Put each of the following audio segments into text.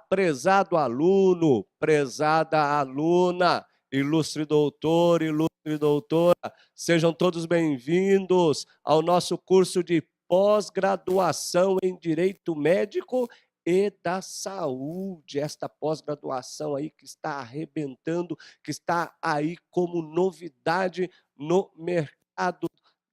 prezado aluno, prezada aluna, ilustre doutor, ilustre doutora, sejam todos bem-vindos ao nosso curso de pós-graduação em Direito Médico e da Saúde. Esta pós-graduação aí que está arrebentando, que está aí como novidade no mercado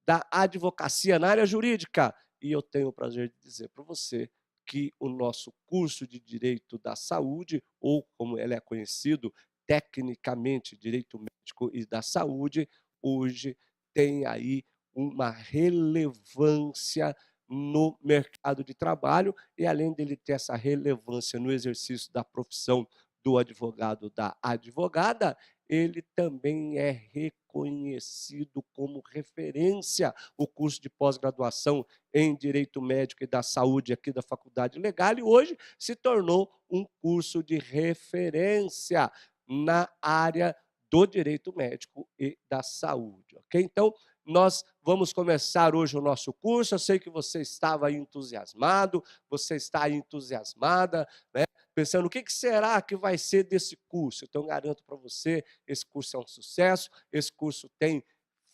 da advocacia na área jurídica. E eu tenho o prazer de dizer para você que o nosso curso de Direito da Saúde, ou como ele é conhecido tecnicamente, Direito Médico e da Saúde, hoje tem aí uma relevância no mercado de trabalho e, além dele ter essa relevância no exercício da profissão do advogado, da advogada, ele também é reconhecido como referência. O curso de pós-graduação em Direito Médico e da Saúde aqui da Faculdade Legal, e hoje se tornou um curso de referência na área do direito médico e da saúde, ok? Então, nós vamos começar hoje o nosso curso. Eu sei que você estava aí entusiasmado, você está aí entusiasmada, né? Pensando o que será que vai ser desse curso. Então, garanto para você, esse curso é um sucesso, esse curso tem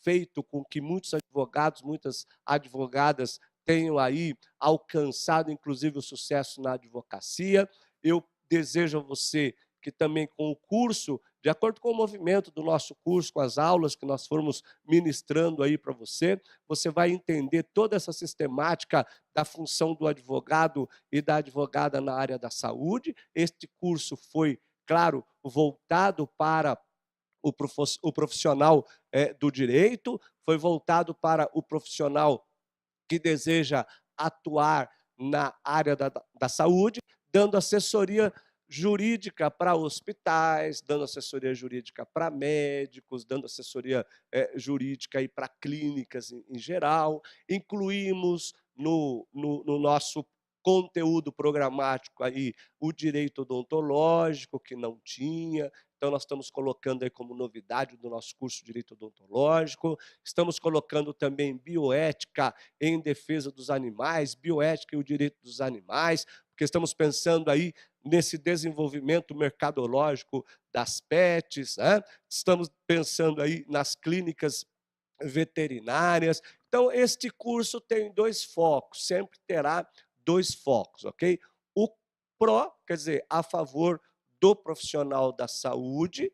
feito com que muitos advogados, muitas advogadas tenham aí alcançado, inclusive, o sucesso na advocacia. Eu desejo a você que também com o curso, de acordo com o movimento do nosso curso, com as aulas que nós formos ministrando aí para você, você vai entender toda essa sistemática da função do advogado e da advogada na área da saúde. Este curso foi, claro, voltado para o profissional do direito, foi voltado para o profissional que deseja atuar na área da saúde, dando assessoria jurídica para hospitais, dando assessoria jurídica para médicos, dando assessoria jurídica para clínicas em geral. Incluímos no nosso conteúdo programático aí o direito odontológico, que não tinha. Então, nós estamos colocando aí como novidade do nosso curso de direito odontológico. Estamos colocando também bioética em defesa dos animais, bioética e o direito dos animais, porque estamos pensando aí nesse desenvolvimento mercadológico das pets, né? Estamos pensando aí nas clínicas veterinárias. Então, este curso tem dois focos, sempre terá dois focos, ok? O pró, quer dizer, a favor do profissional da saúde,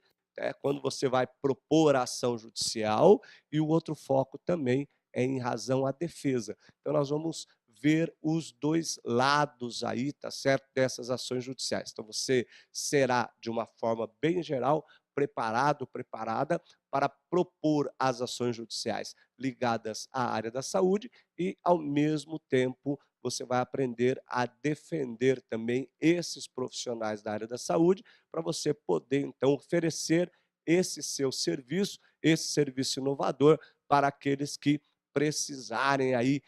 quando você vai propor a ação judicial, e o outro foco também é em razão à defesa. Então, nós vamos ver os dois lados aí, tá certo, dessas ações judiciais. Então, você será, de uma forma bem geral, preparado, preparada para propor as ações judiciais ligadas à área da saúde e, ao mesmo tempo, você vai aprender a defender também esses profissionais da área da saúde, para você poder, então, oferecer esse seu serviço, esse serviço inovador para aqueles que precisarem aí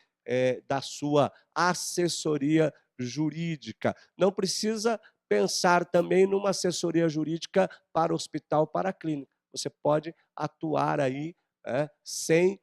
da sua assessoria jurídica. Não precisa pensar também numa assessoria jurídica para hospital, para clínica. Você pode atuar aí sem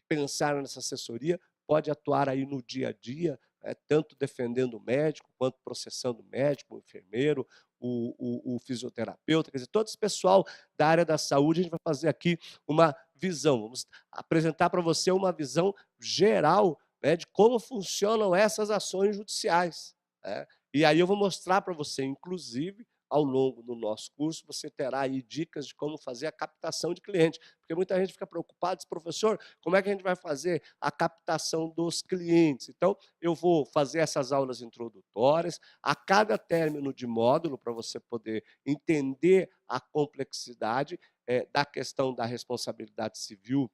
pensar nessa assessoria, pode atuar aí no dia a dia, tanto defendendo o médico, quanto processando o médico, o enfermeiro, o fisioterapeuta, quer dizer, todo esse pessoal da área da saúde. A gente vai fazer aqui uma visão, vamos apresentar para você uma visão geral, né, de como funcionam essas ações judiciais, né? E aí eu vou mostrar para você, inclusive, ao longo do nosso curso, você terá aí dicas de como fazer a captação de clientes, porque muita gente fica preocupada, diz, professor, como é que a gente vai fazer a captação dos clientes? Então, eu vou fazer essas aulas introdutórias, a cada término de módulo, para você poder entender a complexidade da questão da responsabilidade civil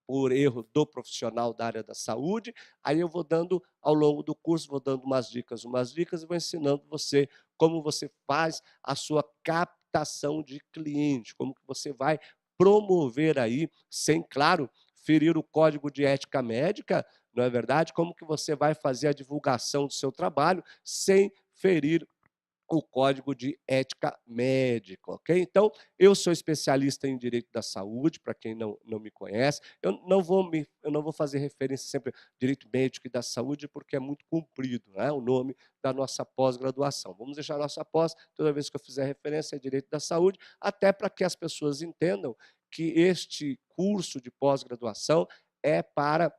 por erro do profissional da área da saúde. Aí eu vou dando, ao longo do curso, vou dando umas dicas, e vou ensinando você como você faz a sua captação de cliente, como que você vai promover aí, sem, claro, ferir o código de ética médica, não é verdade? Como que você vai fazer a divulgação do seu trabalho sem ferir o Código de Ética Médica, ok? Então, eu sou especialista em direito da saúde, para quem não me conhece. Eu não vou fazer referência sempre ao direito médico e da saúde, porque é muito comprido, né, o nome da nossa pós-graduação. Vamos deixar a nossa pós, toda vez que eu fizer referência a direito da saúde, até para que as pessoas entendam que este curso de pós-graduação é para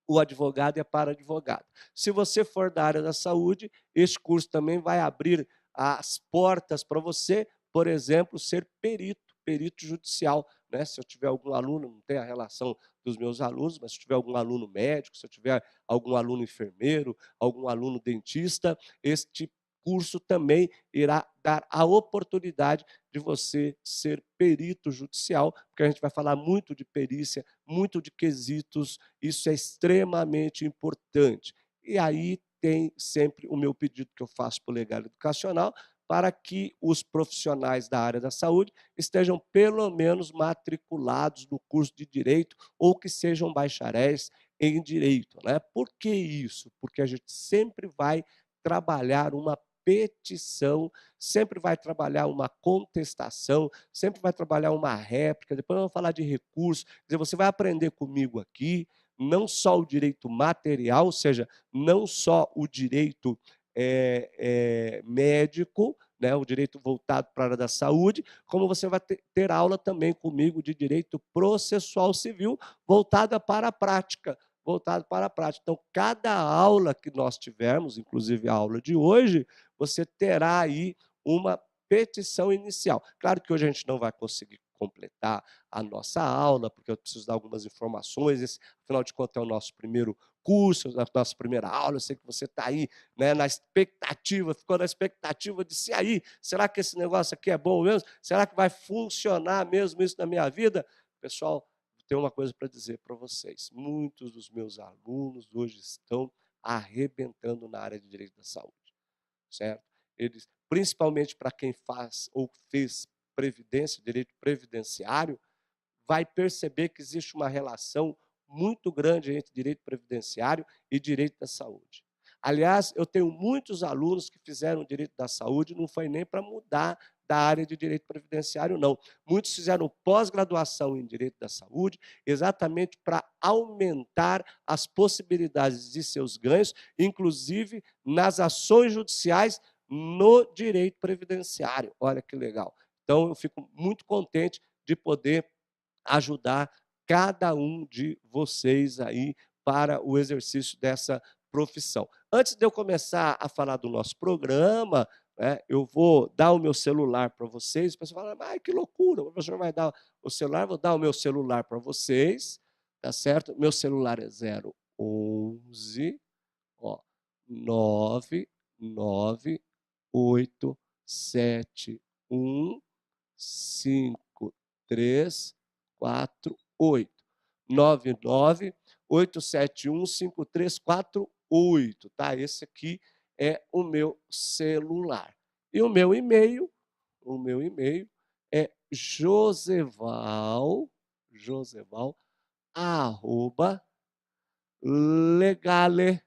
o advogado e é para advogado. Se você for da área da saúde, este curso também vai abrir as portas para você, por exemplo, ser perito judicial, né? Se eu tiver algum aluno, não tem a relação dos meus alunos, mas se tiver algum aluno médico, se eu tiver algum aluno enfermeiro, algum aluno dentista, este curso também irá dar a oportunidade de você ser perito judicial, porque a gente vai falar muito de perícia, muito de quesitos, isso é extremamente importante. E aí tem sempre o meu pedido que eu faço para o Legal Educacional, para que os profissionais da área da saúde estejam pelo menos matriculados no curso de Direito ou que sejam bacharéis em Direito, né? Por que isso? Porque a gente sempre vai trabalhar uma petição, sempre vai trabalhar uma contestação, sempre vai trabalhar uma réplica, depois vamos falar de recurso, quer dizer, você vai aprender comigo aqui, não só o direito material, ou seja, não só o direito médico, né, o direito voltado para a área da saúde, como você vai ter aula também comigo de direito processual civil, voltada para a prática, voltado para a prática. Então, cada aula que nós tivermos, inclusive a aula de hoje, você terá aí uma petição inicial. Claro que hoje a gente não vai conseguir completar a nossa aula, porque eu preciso dar algumas informações, esse, afinal de contas é o nosso primeiro curso, a nossa primeira aula, eu sei que você está aí, né, na expectativa, ficou na expectativa de se aí, será que esse negócio aqui é bom mesmo? Será que vai funcionar mesmo isso na minha vida? Pessoal, tenho uma coisa para dizer para vocês, muitos dos meus alunos hoje estão arrebentando na área de direito da saúde, certo? Eles, principalmente para quem faz ou fez previdência, direito previdenciário, vai perceber que existe uma relação muito grande entre direito previdenciário e direito da saúde. Aliás, eu tenho muitos alunos que fizeram direito da saúde, não foi nem para mudar da área de direito previdenciário, não. Muitos fizeram pós-graduação em direito da saúde, exatamente para aumentar as possibilidades de seus ganhos, inclusive nas ações judiciais no direito previdenciário. Olha que legal. Então, eu fico muito contente de poder ajudar cada um de vocês aí para o exercício dessa profissão. Antes de eu começar a falar do nosso programa, né, eu vou dar o meu celular para vocês. O pessoal fala, que loucura, o professor vai dar o celular, vou dar o meu celular para vocês, tá certo? Meu celular é 011, ó, 99871 5348. 998715348, tá? Esse aqui é o meu celular. E o meu e-mail é joseval, arroba, legale.com.br.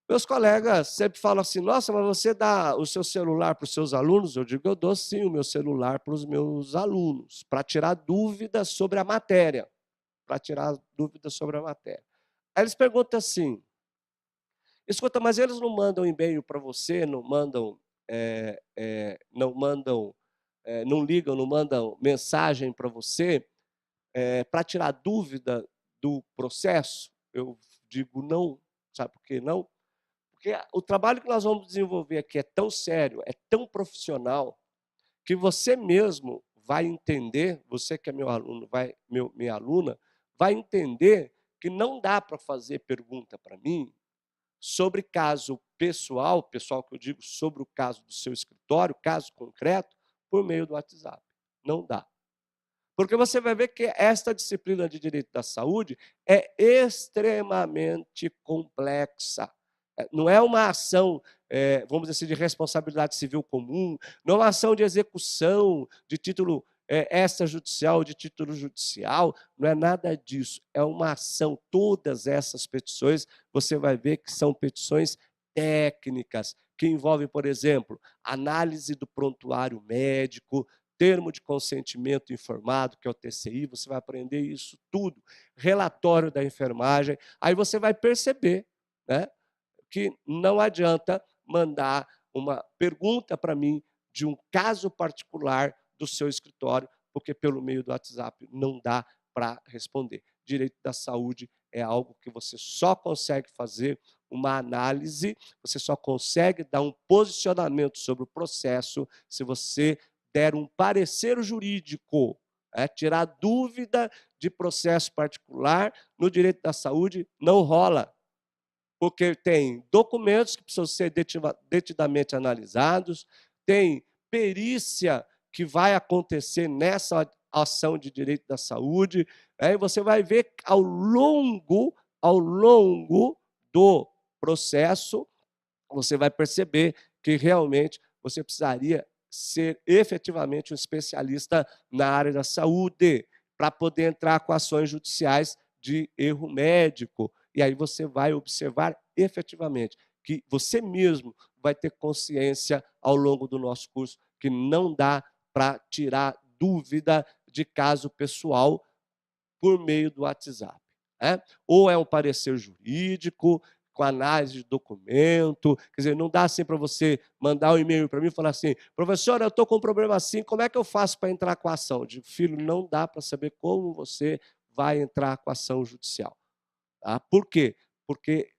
Meus colegas sempre falam assim, nossa, mas você dá o seu celular para os seus alunos? Eu digo, eu dou sim o meu celular para os meus alunos, para tirar dúvidas sobre a matéria. Para tirar dúvidas sobre a matéria. Aí eles perguntam assim, escuta, mas eles não mandam e-mail para você, não mandam, não ligam, não mandam mensagem para você para tirar dúvida do processo? Eu digo não, sabe por que não? Porque o trabalho que nós vamos desenvolver aqui é tão sério, é tão profissional, que você mesmo vai entender, você que é meu aluno, minha aluna, vai entender que não dá para fazer pergunta para mim sobre caso pessoal que eu digo sobre o caso do seu escritório, caso concreto, por meio do WhatsApp. Não dá. Porque você vai ver que esta disciplina de direito da saúde é extremamente complexa. Não é uma ação, vamos dizer assim, de responsabilidade civil comum, não é uma ação de execução de título extrajudicial, de título judicial, não é nada disso. É uma ação. Todas essas petições, você vai ver que são petições técnicas, que envolvem, por exemplo, análise do prontuário médico, termo de consentimento informado, que é o TCI, você vai aprender isso tudo, relatório da enfermagem, aí você vai perceber, né, que não adianta mandar uma pergunta para mim de um caso particular do seu escritório, porque pelo meio do WhatsApp não dá para responder. Direito da saúde é algo que você só consegue fazer uma análise, você só consegue dar um posicionamento sobre o processo se você der um parecer jurídico, tirar dúvida de processo particular no direito da saúde não rola, porque tem documentos que precisam ser detidamente analisados, tem perícia que vai acontecer nessa ação de direito da saúde, aí você vai ver ao longo do processo, você vai perceber que realmente você precisaria ser efetivamente um especialista na área da saúde para poder entrar com ações judiciais de erro médico. E aí você vai observar efetivamente que você mesmo vai ter consciência ao longo do nosso curso que não dá para tirar dúvida de caso pessoal por meio do WhatsApp. Ou é um parecer jurídico, com análise de documento, quer dizer, não dá assim para você mandar um e-mail para mim e falar assim, professor, eu estou com um problema assim, como é que eu faço para entrar com a ação? Eu digo, filho, não dá para saber como você vai entrar com a ação judicial. Tá? Por quê? Porque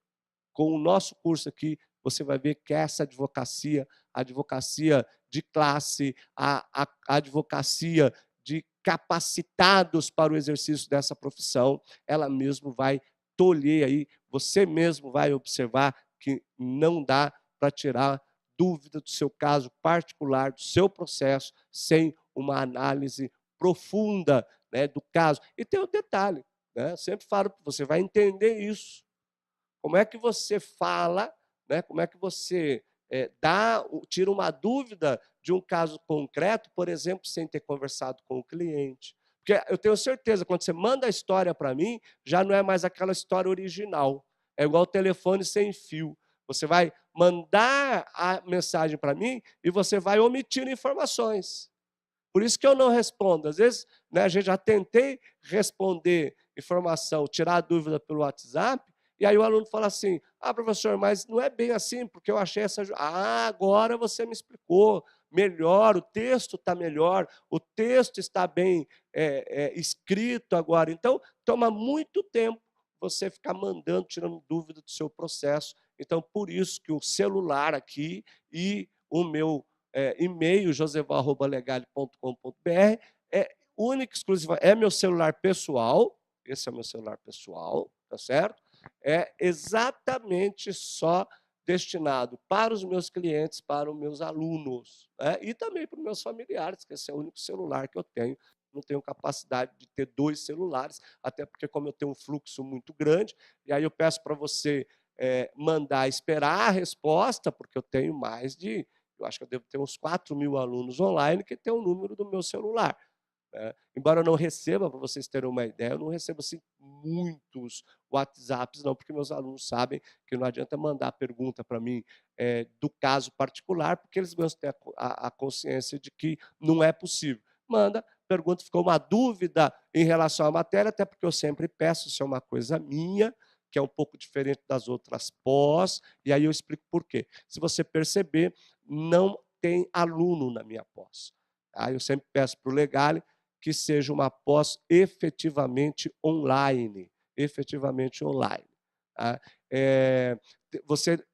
com o nosso curso aqui, você vai ver que essa advocacia, a advocacia de classe, a advocacia de capacitados para o exercício dessa profissão, ela mesmo vai tolher aí, você mesmo vai observar que não dá para tirar dúvida do seu caso particular, do seu processo, sem uma análise profunda, né, do caso. E tem um detalhe, né, eu sempre falo que você vai entender isso. Como é que você fala, né, como é que você tira uma dúvida de um caso concreto, por exemplo, sem ter conversado com o cliente. Porque eu tenho certeza, quando você manda a história para mim, já não é mais aquela história original. É igual o telefone sem fio. Você vai mandar a mensagem para mim e você vai omitir informações. Por isso que eu não respondo. Às vezes, né, a gente já tentei responder informação, tirar a dúvida pelo WhatsApp, e aí o aluno fala assim, professor, mas não é bem assim, porque eu achei essa... agora você me explicou melhor, o texto está melhor, o texto está bem escrito agora. Então, toma muito tempo você ficar mandando, tirando dúvida do seu processo. Então, por isso que o celular aqui e o meu e-mail, joseval@legale.com.br, é único, exclusivo, é meu celular pessoal, esse é o meu celular pessoal, tá certo? É exatamente só destinado para os meus clientes, para os meus alunos, né? E também para os meus familiares, que esse é o único celular que eu tenho. Não tenho capacidade de ter 2 celulares, até porque como eu tenho um fluxo muito grande, e aí eu peço para você mandar esperar a resposta, porque eu tenho mais de, eu acho que eu devo ter uns 4.000 alunos online que tem o número do meu celular. Embora eu não receba, para vocês terem uma ideia, eu não recebo assim, muitos WhatsApps, não, porque meus alunos sabem que não adianta mandar pergunta para mim do caso particular, porque eles mesmos têm a consciência de que não é possível. Manda, pergunta, ficou uma dúvida em relação à matéria, até porque eu sempre peço, isso é uma coisa minha, que é um pouco diferente das outras pós, e aí eu explico por quê. Se você perceber, não tem aluno na minha pós. Tá? Eu sempre peço para o Legale que seja uma pós efetivamente online. Efetivamente online. Tá? Você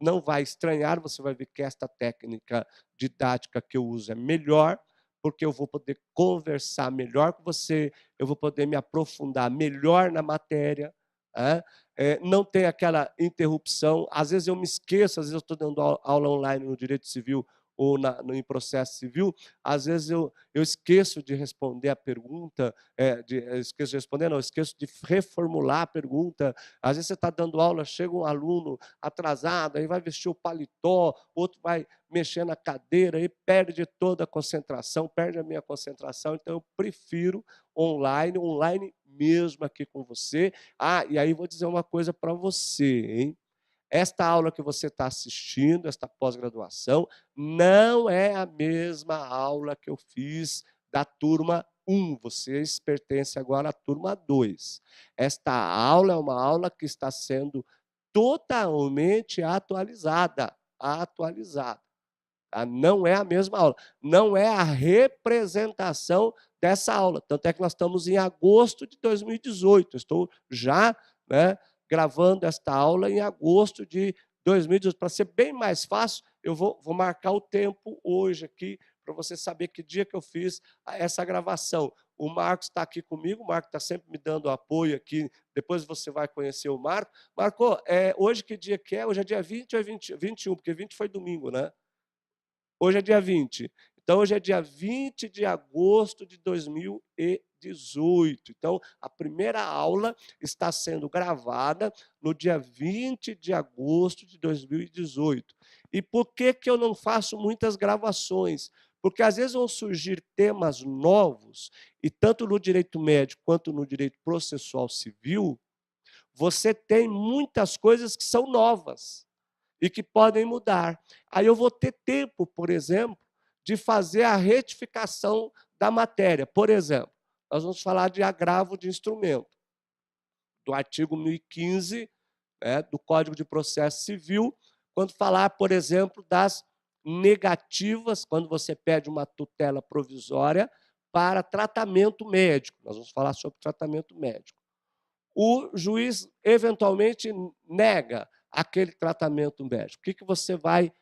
não vai estranhar, você vai ver que esta técnica didática que eu uso é melhor, porque eu vou poder conversar melhor com você, eu vou poder me aprofundar melhor na matéria, não tem aquela interrupção. Às vezes eu me esqueço, às vezes eu estou dando aula online no Direito Civil ou em processo civil, às vezes eu esqueço de responder a pergunta, eu esqueço de responder, não, eu esqueço de reformular a pergunta. Às vezes você está dando aula, chega um aluno atrasado, aí vai vestir o paletó, outro vai mexer na cadeira, e perde toda a concentração, perde a minha concentração. Então eu prefiro online mesmo aqui com você. E aí vou dizer uma coisa para você, hein? Esta aula que você está assistindo, esta pós-graduação, não é a mesma aula que eu fiz da turma 1. Vocês pertencem agora à turma 2. Esta aula é uma aula que está sendo totalmente atualizada. Não é a mesma aula, não é a representação dessa aula. Tanto é que nós estamos em agosto de 2018. Estou já, gravando esta aula em agosto de 2018. Para ser bem mais fácil, eu vou marcar o tempo hoje aqui, para você saber que dia que eu fiz essa gravação. O Marcos está aqui comigo, o Marcos está sempre me dando apoio aqui, depois você vai conhecer o Marco. Marco, hoje que dia que é? Hoje é dia 20 ou é 21? Porque 20 foi domingo, né? Hoje é dia 20. Então, hoje é dia 20 de agosto de 2018. Então, a primeira aula está sendo gravada no dia 20 de agosto de 2018. E por que eu não faço muitas gravações? Porque às vezes vão surgir temas novos, e tanto no direito médico quanto no direito processual civil, você tem muitas coisas que são novas e que podem mudar. Aí eu vou ter tempo, por exemplo, de fazer a retificação da matéria. Por exemplo, nós vamos falar de agravo de instrumento, do artigo 1015, do Código de Processo Civil, quando falar, por exemplo, das negativas, quando você pede uma tutela provisória para tratamento médico. Nós vamos falar sobre tratamento médico. O juiz, eventualmente, nega aquele tratamento médico. O que você vai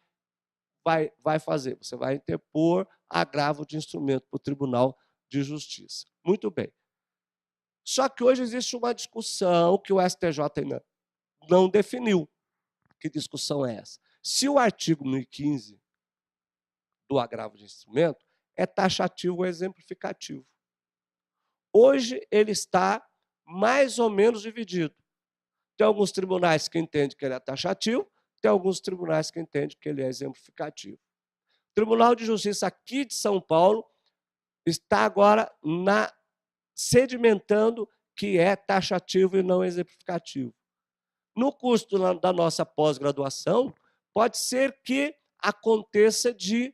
fazer? Você vai interpor agravo de instrumento para o Tribunal de Justiça. Muito bem. Só que hoje existe uma discussão que o STJ ainda não definiu. Que discussão é essa? Se o artigo 1015 do agravo de instrumento é taxativo ou exemplificativo. Hoje ele está mais ou menos dividido. Tem alguns tribunais que entendem que ele é taxativo, tem alguns tribunais que entendem que ele é exemplificativo. O Tribunal de Justiça aqui de São Paulo está agora sedimentando que é taxativo e não exemplificativo. No curso da nossa pós-graduação, pode ser que aconteça de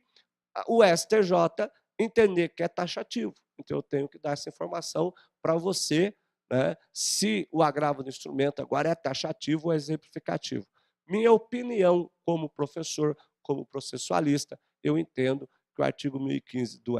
o STJ entender que é taxativo. Então, eu tenho que dar essa informação para você, se o agravo do instrumento agora é taxativo ou exemplificativo. Minha opinião como professor, como processualista, eu entendo que o artigo 1015 do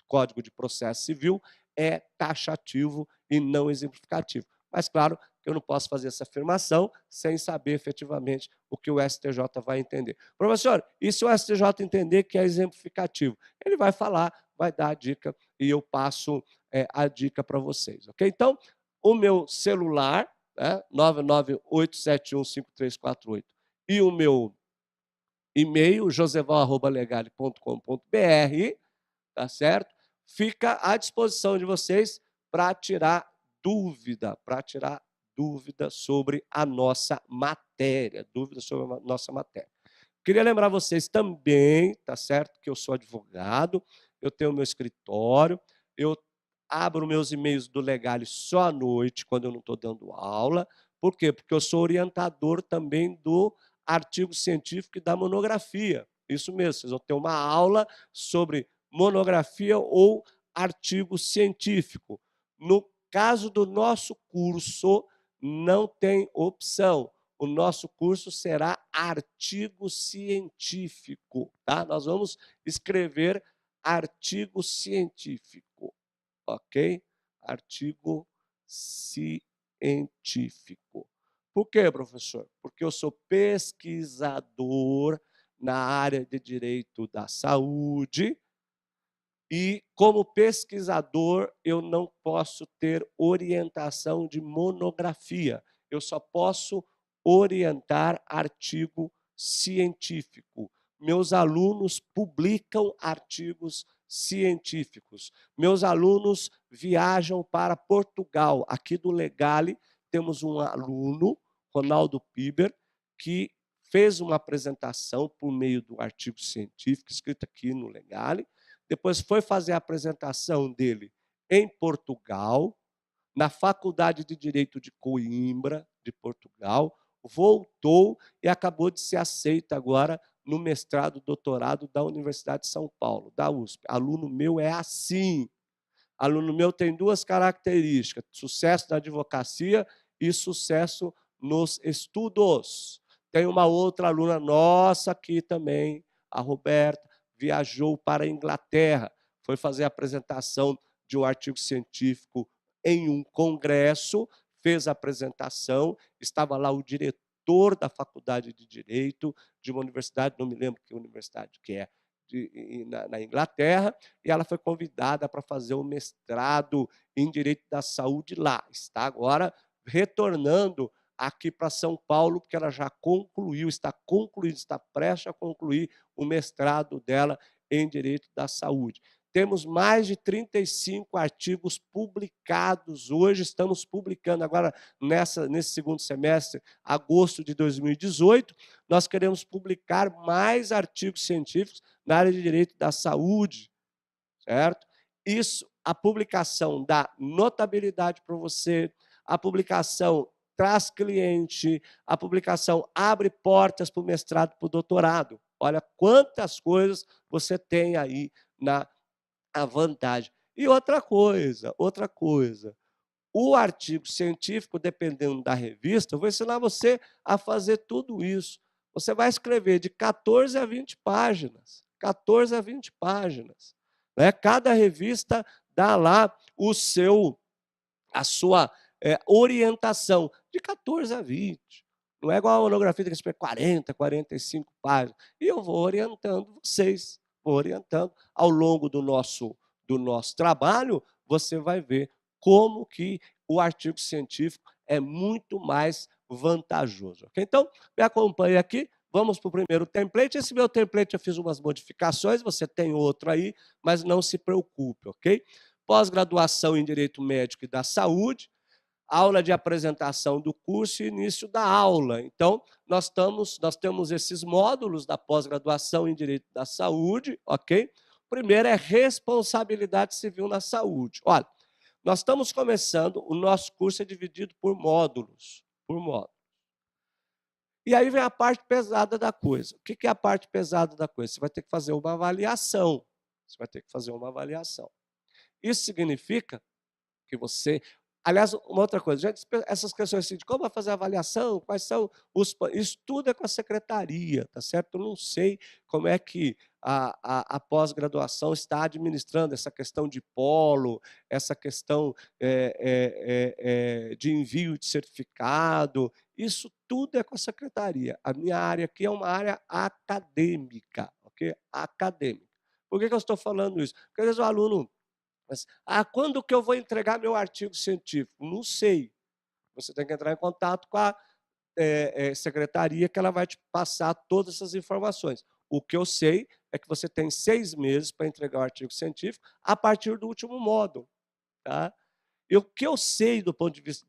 Código de Processo Civil é taxativo e não exemplificativo. Mas, claro, que eu não posso fazer essa afirmação sem saber efetivamente o que o STJ vai entender. Professor, e se o STJ entender que é exemplificativo? Ele vai falar, vai dar a dica e eu passo a dica para vocês. Ok? Então, o meu celular, 998715348, e o meu e-mail, joseval@legale.com.br, tá certo? Fica à disposição de vocês para tirar dúvida sobre a nossa matéria, Queria lembrar vocês também, tá certo, que eu sou advogado, eu tenho meu escritório, eu abro meus e-mails do Legale só à noite, quando eu não estou dando aula. Por quê? Porque eu sou orientador também do artigo científico e da monografia. Isso mesmo, vocês vão ter uma aula sobre monografia ou artigo científico. No caso do nosso curso, não tem opção. O nosso curso será artigo científico, tá? Nós vamos escrever artigo científico, ok? Artigo científico. Por quê, professor? Porque eu sou pesquisador na área de direito da saúde e, como pesquisador, eu não posso ter orientação de monografia. Eu só posso orientar artigo científico. meus alunos publicam artigos científicos. Meus alunos viajam para Portugal. Aqui do Legale temos um aluno, Ronaldo Piber, que fez uma apresentação por meio do artigo científico escrito aqui no Legale. Depois foi fazer a apresentação dele em Portugal, na Faculdade de Direito de Coimbra, de Portugal, voltou e acabou de ser aceito agora no mestrado, doutorado da Universidade de São Paulo, da USP. Aluno meu é assim. Aluno meu tem duas características: sucesso na advocacia e sucesso nos estudos. Tem uma outra aluna nossa aqui também, a Roberta, viajou para a Inglaterra, foi fazer a apresentação de um artigo científico em um congresso, fez a apresentação, estava lá o diretor da Faculdade de Direito de uma universidade, não me lembro que universidade que é, na Inglaterra, e ela foi convidada para fazer o mestrado em Direito da Saúde lá. Está agora retornando aqui para São Paulo, porque ela já concluiu, está concluindo, está prestes a concluir o mestrado dela em Direito da Saúde. Temos mais de 35 artigos publicados hoje, estamos publicando agora nesse segundo semestre, agosto de 2018, nós queremos publicar mais artigos científicos na área de Direito da Saúde, certo? Isso, a publicação dá notabilidade para você, a publicação traz cliente, a publicação abre portas para o mestrado, para o doutorado. Olha quantas coisas você tem aí na vantagem. E outra coisa, o artigo científico, dependendo da revista, eu vou ensinar você a fazer tudo isso. Você vai escrever de 14 a 20 páginas. 14 a 20 páginas. Né? Cada revista dá lá a sua orientação, de 14 a 20. Não é igual a monografia que escreve 40, 45 páginas. E eu vou orientando vocês, vou orientando. Ao longo do nosso trabalho, você vai ver como que o artigo científico é muito mais vantajoso. Okay? Então, me acompanhe aqui, vamos para o primeiro template. Esse meu template eu fiz umas modificações, você tem outro aí, mas não se preocupe, ok? Pós-graduação em Direito Médico e da Saúde, aula de apresentação do curso e início da aula. Então, nós temos esses módulos da pós-graduação em Direito da Saúde, ok? O primeiro é responsabilidade civil na saúde. Olha, nós estamos começando, o nosso curso é dividido por módulos, E aí vem a parte pesada da coisa. O que é a parte pesada da coisa? Você vai ter que fazer uma avaliação. Isso significa que você... Aliás, uma outra coisa, gente, essas questões assim, de como vai fazer a avaliação, quais são os... Isso tudo é com a secretaria, tá certo? Eu não sei como é que a pós-graduação está administrando essa questão de polo, essa questão de envio de certificado, isso tudo é com a secretaria. A minha área aqui é uma área acadêmica, ok? Acadêmica. Por que eu estou falando isso? Porque às vezes o aluno... Mas, quando que eu vou entregar meu artigo científico? Não sei. Você tem que entrar em contato com a secretaria, que ela vai te passar todas essas informações. O que eu sei é que você tem 6 meses para entregar o artigo científico a partir do último módulo. Tá? E o que eu sei do ponto de vista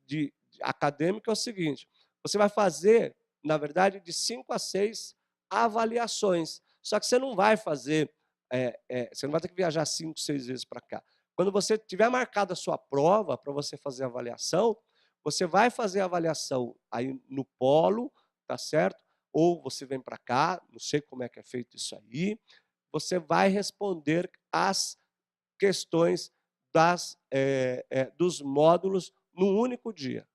acadêmico é o seguinte: você vai fazer, na verdade, de 5 a 6 avaliações. Só que você não vai fazer, você não vai ter que viajar 5, 6 vezes para cá. Quando você tiver marcado a sua prova para você fazer a avaliação, você vai fazer a avaliação aí no polo, tá certo? Ou você vem para cá, não sei como é que é feito isso aí, você vai responder as questões dos módulos num único dia.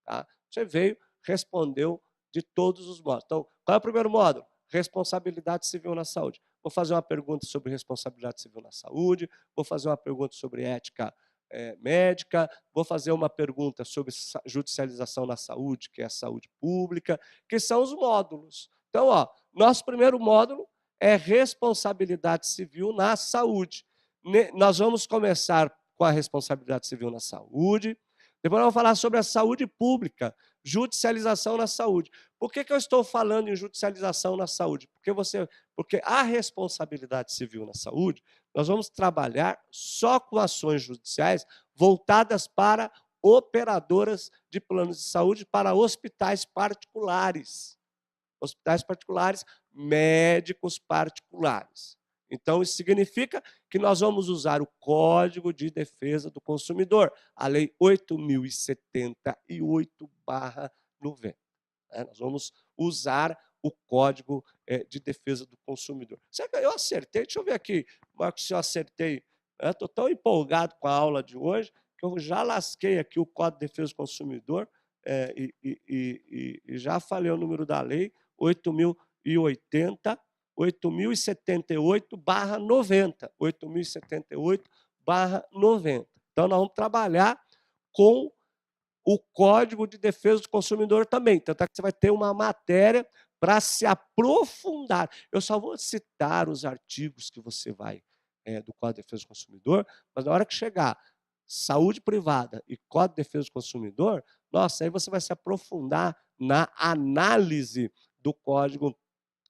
Tá? Você veio, respondeu de todos os módulos. Então, qual é o primeiro módulo? Responsabilidade civil na saúde. Vou fazer uma pergunta sobre responsabilidade civil na saúde, vou fazer uma pergunta sobre ética médica, vou fazer uma pergunta sobre judicialização na saúde, que é a saúde pública, que são os módulos. Então, nosso primeiro módulo é responsabilidade civil na saúde. Nós vamos começar com a responsabilidade civil na saúde, depois nós vamos falar sobre a saúde pública, judicialização na saúde. Por que eu estou falando em judicialização na saúde? Porque a responsabilidade civil na saúde, nós vamos trabalhar só com ações judiciais voltadas para operadoras de planos de saúde, para hospitais particulares. Hospitais particulares, médicos particulares. Então, isso significa que nós vamos usar o Código de Defesa do Consumidor, a Lei 8.078/90. Nós vamos usar o Código de Defesa do Consumidor. Será que eu acertei? Deixa eu ver aqui, Marcos, se eu acertei. Estou tão empolgado com a aula de hoje que eu já lasquei aqui o Código de Defesa do Consumidor e já falei o número da lei, 8.078/90. 8.078/90. Então, nós vamos trabalhar com o Código de Defesa do Consumidor também. Tanto é que você vai ter uma matéria para se aprofundar. Eu só vou citar os artigos que você vai do Código de Defesa do Consumidor, mas na hora que chegar saúde privada e Código de Defesa do Consumidor, nossa, aí você vai se aprofundar na análise do Código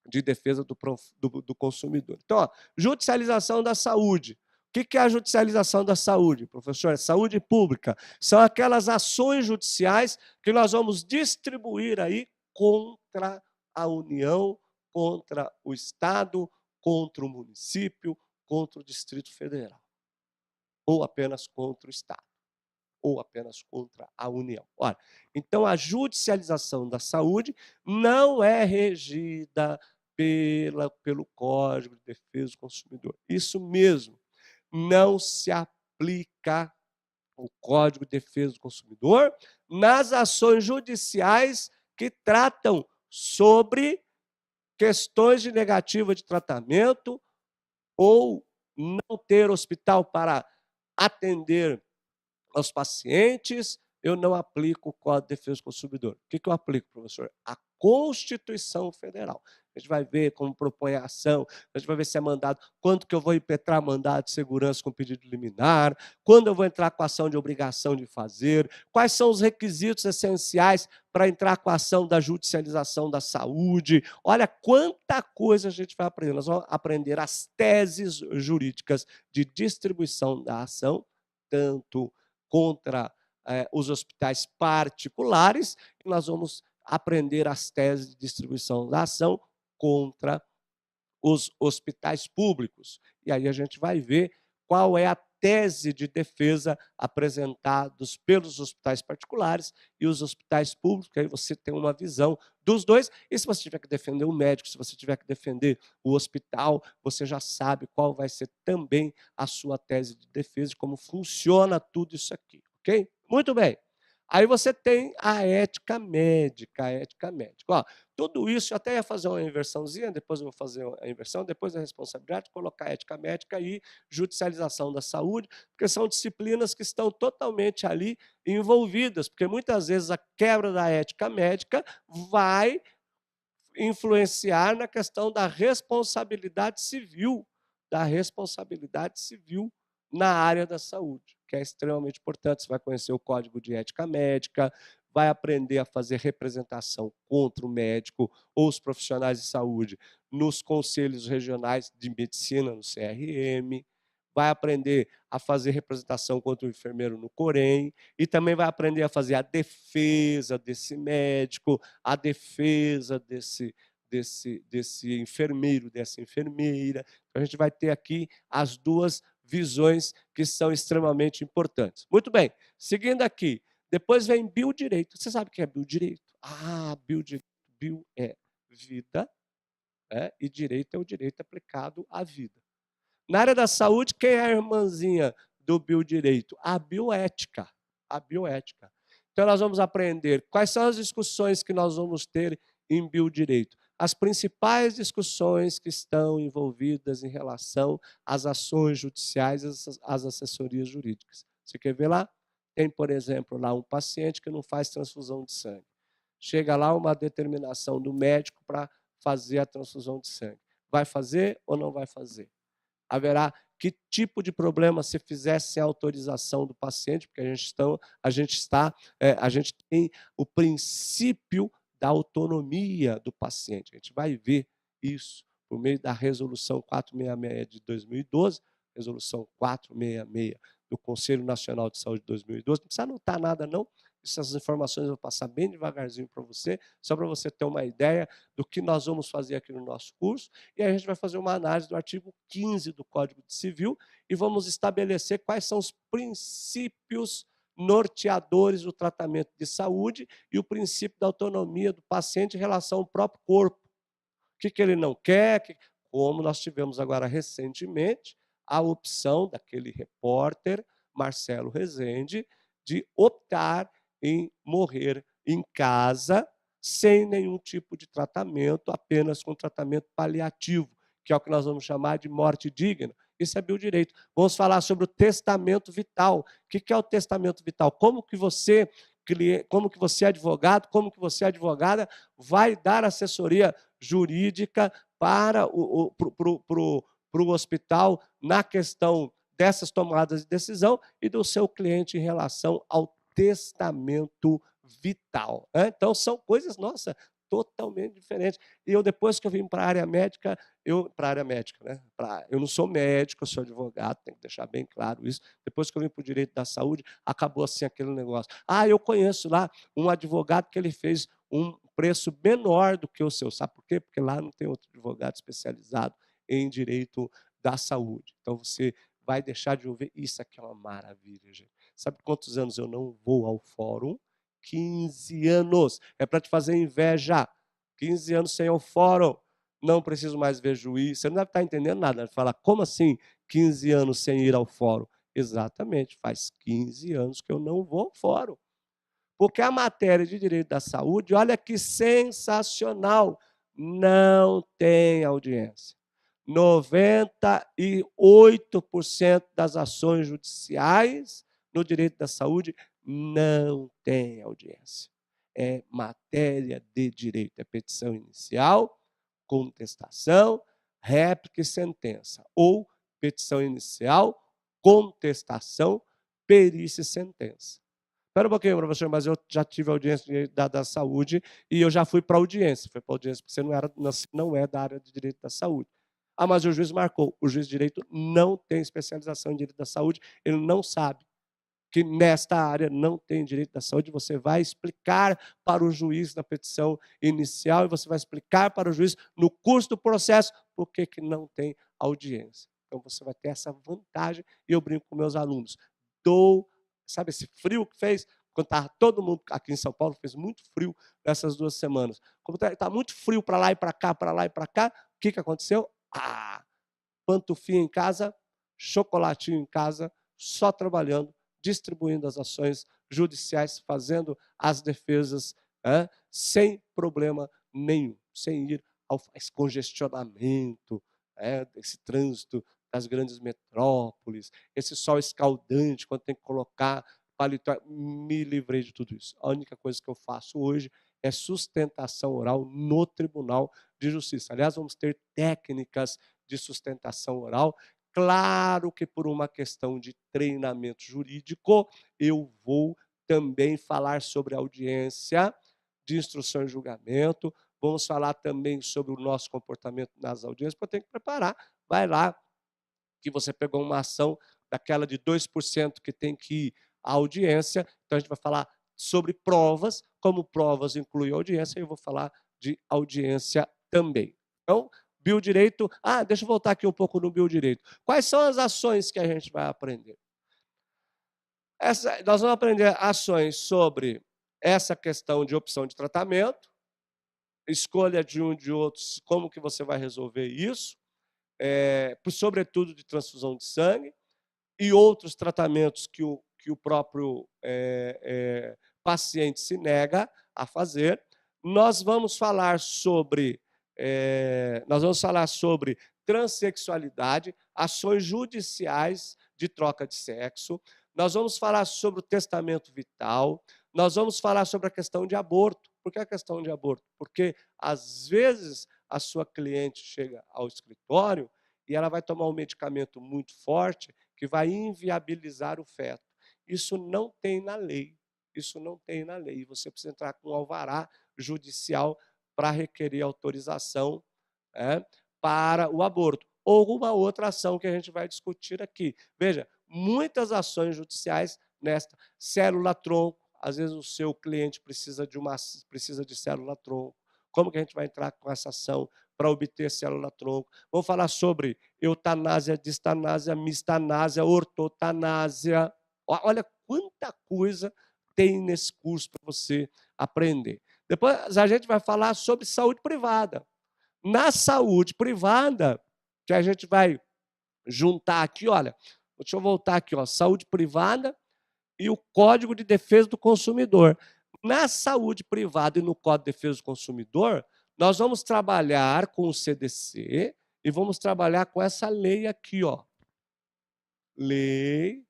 de Defesa do Consumidor. Então, ó, judicialização da saúde. O que é a judicialização da saúde, professor? É saúde pública. São aquelas ações judiciais que nós vamos distribuir aí contra a União, contra o Estado, contra o município, contra o Distrito Federal. Ou apenas contra o Estado. Ou apenas contra a União. Ora, então judicialização da saúde não é regida pelo Código de Defesa do Consumidor. Isso mesmo, não se aplica o Código de Defesa do Consumidor nas ações judiciais que tratam sobre questões de negativa de tratamento ou não ter hospital para atender aos pacientes, eu não aplico o Código de Defesa do Consumidor. O que eu aplico, professor? A Constituição Federal. A gente vai ver como propõe a ação, a gente vai ver se é mandado, quando que eu vou impetrar mandado de segurança com pedido liminar, quando eu vou entrar com a ação de obrigação de fazer, quais são os requisitos essenciais para entrar com a ação da judicialização da saúde. Olha quanta coisa a gente vai aprender. Nós vamos aprender as teses jurídicas de distribuição da ação, tanto contra os hospitais particulares, e nós vamos aprender as teses de distribuição da ação contra os hospitais públicos. E aí a gente vai ver qual é a tese de defesa apresentados pelos hospitais particulares e os hospitais públicos, aí você tem uma visão dos dois, e se você tiver que defender o médico, se você tiver que defender o hospital, você já sabe qual vai ser também a sua tese de defesa, como funciona tudo isso aqui, ok? Muito bem. Aí você tem a ética médica, Ó, tudo isso, eu até ia fazer uma inversãozinha, depois eu vou fazer a inversão, depois a responsabilidade, colocar a ética médica e judicialização da saúde, porque são disciplinas que estão totalmente ali envolvidas, porque muitas vezes a quebra da ética médica vai influenciar na questão da responsabilidade civil na área da saúde, que é extremamente importante. Você vai conhecer o Código de Ética Médica, vai aprender a fazer representação contra o médico ou os profissionais de saúde nos conselhos regionais de medicina, no CRM, vai aprender a fazer representação contra o enfermeiro no COREM, e também vai aprender a fazer a defesa desse médico, a defesa desse enfermeiro, dessa enfermeira. Então, a gente vai ter aqui as duas visões que são extremamente importantes. Muito bem, seguindo aqui, depois vem biodireito. Você sabe o que é biodireito? Biodireito. Bio é vida, e direito é o direito aplicado à vida. Na área da saúde, quem é a irmãzinha do biodireito? A bioética. A bioética. Então, nós vamos aprender quais são as discussões que nós vamos ter em biodireito. As principais discussões que estão envolvidas em relação às ações judiciais, às assessorias jurídicas. Você quer ver lá? Tem, por exemplo, lá um paciente que não faz transfusão de sangue. Chega lá uma determinação do médico para fazer a transfusão de sangue. Vai fazer ou não vai fazer? haverá que tipo de problema se fizesse sem autorização do paciente, porque a gente tem o princípio da autonomia do paciente. A gente vai ver isso por meio da resolução 466 de 2012, resolução 466 do Conselho Nacional de Saúde de 2012. Não precisa anotar nada, não. Essas informações eu vou passar bem devagarzinho para você, só para você ter uma ideia do que nós vamos fazer aqui no nosso curso. E aí a gente vai fazer uma análise do artigo 15 do Código Civil e vamos estabelecer quais são os princípios norteadores do tratamento de saúde e o princípio da autonomia do paciente em relação ao próprio corpo. O que ele não quer, como nós tivemos agora recentemente a opção daquele repórter, Marcelo Rezende, de optar em morrer em casa, sem nenhum tipo de tratamento, apenas com tratamento paliativo, que é o que nós vamos chamar de morte digna. Isso é biodireito. Vamos falar sobre o testamento vital. O que é o testamento vital? Como que você advogado, como que você advogada vai dar assessoria jurídica para o hospital na questão dessas tomadas de decisão e do seu cliente em relação ao testamento vital. Então, são coisas, nossa, totalmente diferentes. E eu, depois que eu vim para a área médica, eu não sou médico, eu sou advogado, tenho que deixar bem claro isso. Depois que eu vim para o direito da saúde, acabou assim aquele negócio. Eu conheço lá um advogado que ele fez um preço menor do que o seu. Sabe por quê? Porque lá não tem outro advogado especializado em direito da saúde. Então, você vai deixar de ouvir. Isso aqui é uma maravilha, gente. Sabe quantos anos eu não vou ao fórum? 15 anos. É para te fazer inveja. 15 anos sem ir ao fórum. Não preciso mais ver juiz. Você não deve estar entendendo nada. Ele fala, como assim 15 anos sem ir ao fórum? Exatamente, faz 15 anos que eu não vou ao fórum. Porque a matéria de direito da saúde, olha que sensacional, não tem audiência. 98% das ações judiciais no direito da saúde não tem audiência. É matéria de direito, é petição inicial, contestação, réplica e sentença. Ou petição inicial, contestação, perícia e sentença. Espera um pouquinho, professor, mas eu já tive audiência da saúde e eu já fui para a audiência. Fui para a audiência porque você não é da área de direito da saúde. Mas o juiz marcou. O juiz de direito não tem especialização em direito da saúde, ele não sabe que nesta área não tem direito da saúde. Você vai explicar para o juiz na petição inicial e você vai explicar para o juiz no curso do processo por que não tem audiência. Então você vai ter essa vantagem e eu brinco com meus alunos. Sabe esse frio que fez? Quando estava todo mundo aqui em São Paulo, fez muito frio nessas 2 semanas. Como está muito frio para lá e para cá, para lá e para cá, o que aconteceu? Pantufinha em casa, chocolatinho em casa, só trabalhando, distribuindo as ações judiciais, fazendo as defesas, sem problema nenhum, sem ir ao congestionamento, esse trânsito das grandes metrópoles, esse sol escaldante, quando tem que colocar paletó. Me livrei de tudo isso. A única coisa que eu faço hoje é sustentação oral no Tribunal de Justiça. Aliás, vamos ter técnicas de sustentação oral. Claro que por uma questão de treinamento jurídico, eu vou também falar sobre audiência de instrução e julgamento. Vamos falar também sobre o nosso comportamento nas audiências, porque eu tenho que preparar. Vai lá, que você pegou uma ação daquela de 2% que tem que ir à audiência. Então, a gente vai falar sobre provas, como provas incluem audiência, e eu vou falar de audiência também. Então, biodireito. Deixa eu voltar aqui um pouco no biodireito. Quais são as ações que a gente vai aprender? Nós vamos aprender ações sobre essa questão de opção de tratamento, escolha de um de outros, como que você vai resolver isso, sobretudo de transfusão de sangue, e outros tratamentos que o próprio paciente se nega a fazer. Nós vamos falar sobre transexualidade, ações judiciais de troca de sexo. Nós vamos falar sobre o testamento vital. Nós vamos falar sobre a questão de aborto. Por que a questão de aborto? Porque, às vezes, a sua cliente chega ao escritório e ela vai tomar um medicamento muito forte que vai inviabilizar o feto. Isso não tem na lei. Isso não tem na lei. Você precisa entrar com um alvará judicial para requerer autorização, para o aborto. Ou uma outra ação que a gente vai discutir aqui. Veja, muitas ações judiciais nesta célula-tronco. Às vezes o seu cliente precisa de célula-tronco. Como que a gente vai entrar com essa ação para obter célula-tronco? Vamos falar sobre eutanásia, distanásia, mistanásia, ortotanásia. Olha quanta coisa tem nesse curso para você aprender. Depois a gente vai falar sobre saúde privada. Na saúde privada, que a gente vai juntar aqui, olha, deixa eu voltar aqui, ó, saúde privada e o Código de Defesa do Consumidor. Na saúde privada e no Código de Defesa do Consumidor, nós vamos trabalhar com o CDC e vamos trabalhar com essa lei aqui, ó. Lei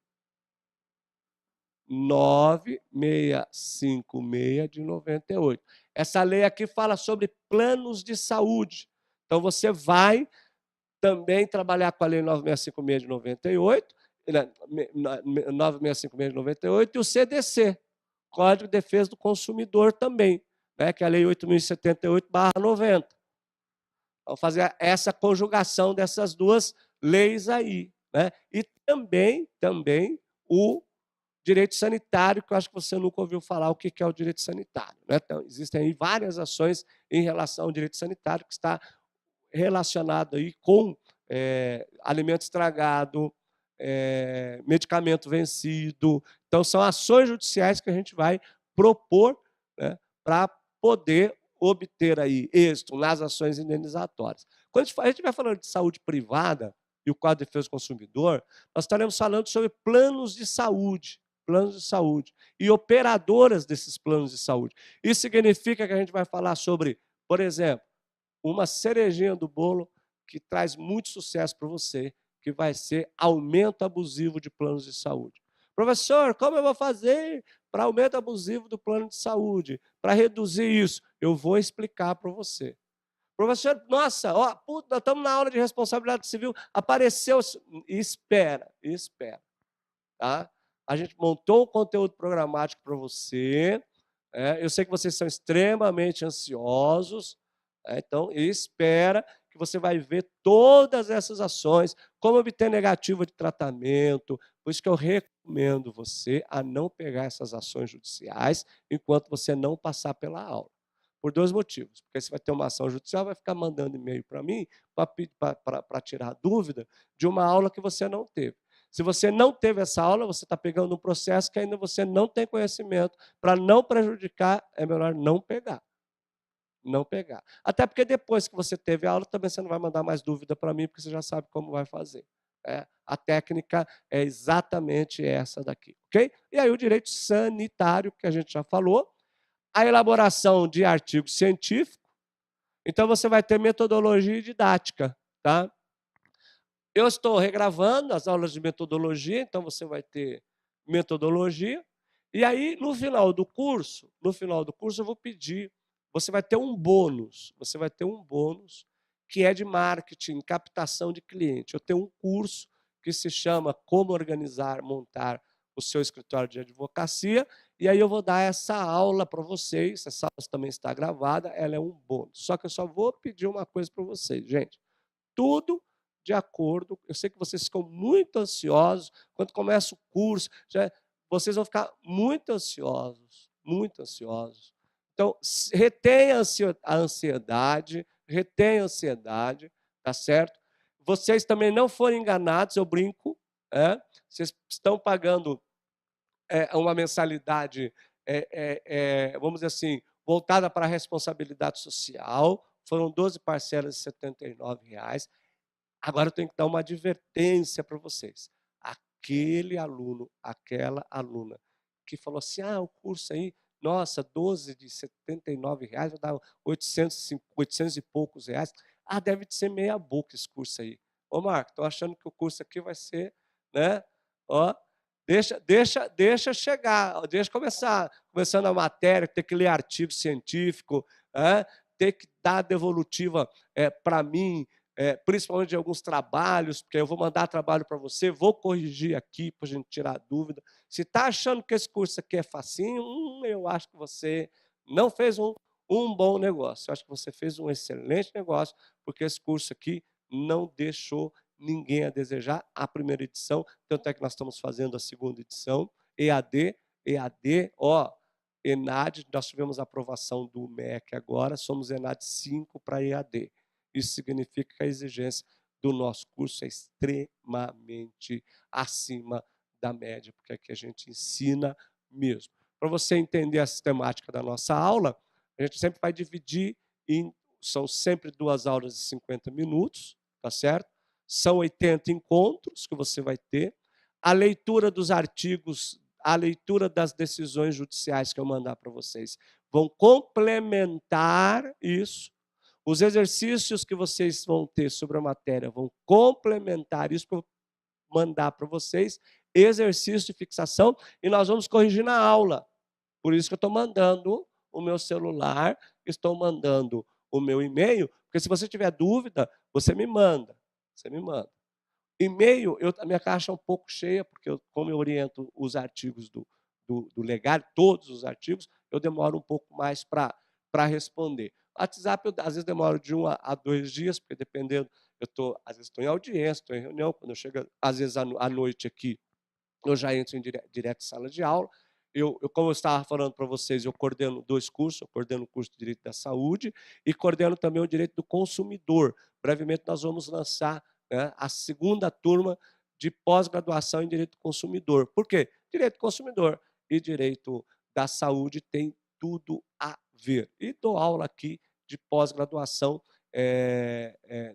9656 de 98. Essa lei aqui fala sobre planos de saúde. Então, você vai também trabalhar com a lei 9656 de 98, 9656 de 98 e o CDC, Código de Defesa do Consumidor também, né, que é a lei 8078/90. Vamos fazer essa conjugação dessas duas leis aí, né? E também o direito sanitário, que eu acho que você nunca ouviu falar o que é o direito sanitário, né? Então, existem aí várias ações em relação ao direito sanitário que está relacionado aí com alimento estragado, medicamento vencido. Então, são ações judiciais que a gente vai propor, né, para poder obter aí êxito nas ações indenizatórias. Quando a gente vai falando de saúde privada e o Código de Defesa do Consumidor, nós estaremos falando sobre planos de saúde e operadoras desses planos de saúde. Isso significa que a gente vai falar sobre, por exemplo, uma cerejinha do bolo que traz muito sucesso para você, que vai ser aumento abusivo de planos de saúde. Professor, como eu vou fazer para aumento abusivo do plano de saúde? Para reduzir isso? Eu vou explicar para você. Professor, nossa, ó, puta, nós estamos na aula de responsabilidade civil, apareceu... Espera. Tá? A gente montou um conteúdo programático para você. Eu sei que vocês são extremamente ansiosos, então espera que você vai ver todas essas ações, como obter negativa de tratamento. Por isso que eu recomendo você a não pegar essas ações judiciais enquanto você não passar pela aula. Por dois motivos. Porque você vai ter uma ação judicial, vai ficar mandando e-mail para mim para tirar dúvida de uma aula que você não teve. Se você não teve essa aula, você está pegando um processo que ainda você não tem conhecimento. Para não prejudicar, é melhor não pegar. Não pegar. Até porque depois que você teve a aula, também você não vai mandar mais dúvida para mim, porque você já sabe como vai fazer. A técnica é exatamente essa daqui, ok? E aí o direito sanitário, que a gente já falou, a elaboração de artigo científico. Então você vai ter metodologia e didática, tá? Eu estou regravando as aulas de metodologia, então você vai ter metodologia. E aí, no final do curso eu vou pedir, você vai ter um bônus, que é de marketing, captação de cliente. Eu tenho um curso que se chama Como Organizar, Montar o Seu Escritório de Advocacia, e aí eu vou dar essa aula para vocês, essa aula também está gravada, ela é um bônus. Só que eu só vou pedir uma coisa para vocês, gente. Tudo de acordo, eu sei que vocês ficam muito ansiosos, quando começa o curso, vocês vão ficar muito ansiosos. Então, retenha a ansiedade, tá certo? Vocês também não forem enganados, eu brinco, vocês estão pagando uma mensalidade, vamos dizer assim, voltada para a responsabilidade social, foram 12 parcelas de R$ 79. Agora eu tenho que dar uma advertência para vocês. Aquele aluno, aquela aluna que falou assim, o curso aí, nossa, 12 de R$ 79, vai dar 800 e poucos reais. Deve ser meia boca esse curso aí. Ô, Marco, estou achando que o curso aqui vai ser, né? Ó, deixa chegar, deixa começando a matéria, ter que ler artigo científico, ter que dar devolutiva para mim, principalmente de alguns trabalhos, porque eu vou mandar trabalho para você, vou corrigir aqui para a gente tirar a dúvida. Se está achando que esse curso aqui é facinho, eu acho que você não fez um bom negócio. Eu acho que você fez um excelente negócio, porque esse curso aqui não deixou ninguém a desejar. A primeira edição, tanto é que nós estamos fazendo a segunda edição, EAD, ENAD, nós tivemos a aprovação do MEC agora, somos ENAD 5 para EAD. Isso significa que a exigência do nosso curso é extremamente acima da média, porque aqui a gente ensina mesmo. Para você entender a sistemática da nossa aula, a gente sempre vai dividir são sempre 2 aulas de 50 minutos, tá certo? São 80 encontros que você vai ter. A leitura dos artigos, a leitura das decisões judiciais que eu mandar para vocês vão complementar isso. Os exercícios que vocês vão ter sobre a matéria vão complementar isso que eu mandar para vocês, exercício de fixação, e nós vamos corrigir na aula. Por isso que eu estou mandando o meu celular, estou mandando o meu e-mail, porque se você tiver dúvida, você me manda. Você me manda. E-mail, a minha caixa é um pouco cheia, porque como eu oriento os artigos do Legal, todos os artigos, eu demoro um pouco mais para responder. WhatsApp, eu, às vezes, demoro de 1 a 2 dias, porque dependendo, às vezes estou em audiência, estou em reunião, quando eu chego, às vezes, à noite aqui, eu já entro em direto em sala de aula. Como eu estava falando para vocês, eu coordeno 2 cursos, eu coordeno o curso de Direito da Saúde e coordeno também o Direito do Consumidor. Brevemente nós vamos lançar, né, a segunda turma de pós-graduação em Direito do Consumidor. Por quê? Direito do Consumidor e Direito da Saúde tem tudo a ver. E dou aula aqui de pós-graduação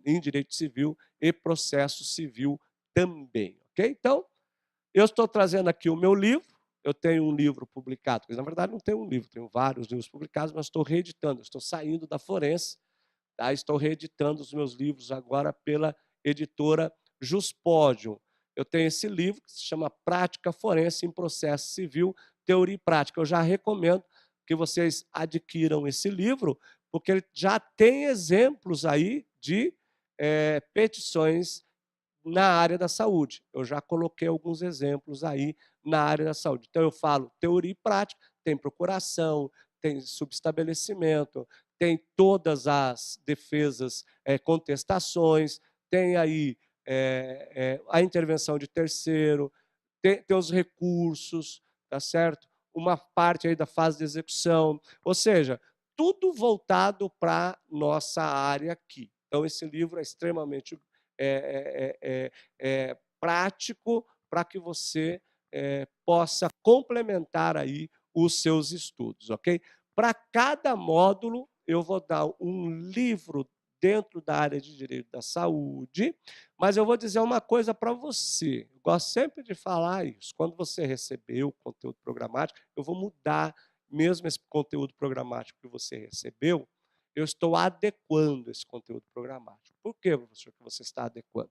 em Direito Civil e Processo Civil também. Ok? Então, eu estou trazendo aqui o meu livro, eu tenho um livro publicado, na verdade não tenho um livro, tenho vários livros publicados, mas estou reeditando, estou saindo da forense, tá? Estou reeditando os meus livros agora pela editora Juspodium. Eu tenho esse livro que se chama Prática Forense em Processo Civil, Teoria e Prática. Eu já recomendo que vocês adquiram esse livro, porque ele já tem exemplos aí de petições na área da saúde. Eu já coloquei alguns exemplos aí na área da saúde. Então, eu falo teoria e prática, tem procuração, tem subestabelecimento, tem todas as defesas, contestações, tem aí a intervenção de terceiro, tem os recursos, tá certo? Uma parte aí da fase de execução, ou seja, tudo voltado para nossa área aqui. Então, esse livro é extremamente prático para que você possa complementar aí os seus estudos, ok? Para cada módulo, eu vou dar um livro dentro da área de Direito da Saúde, mas eu vou dizer uma coisa para você. Eu gosto sempre de falar isso. Quando você receber o conteúdo programático, eu vou mudar mesmo esse conteúdo programático que você recebeu, eu estou adequando esse conteúdo programático. Por que, professor, que você está adequando?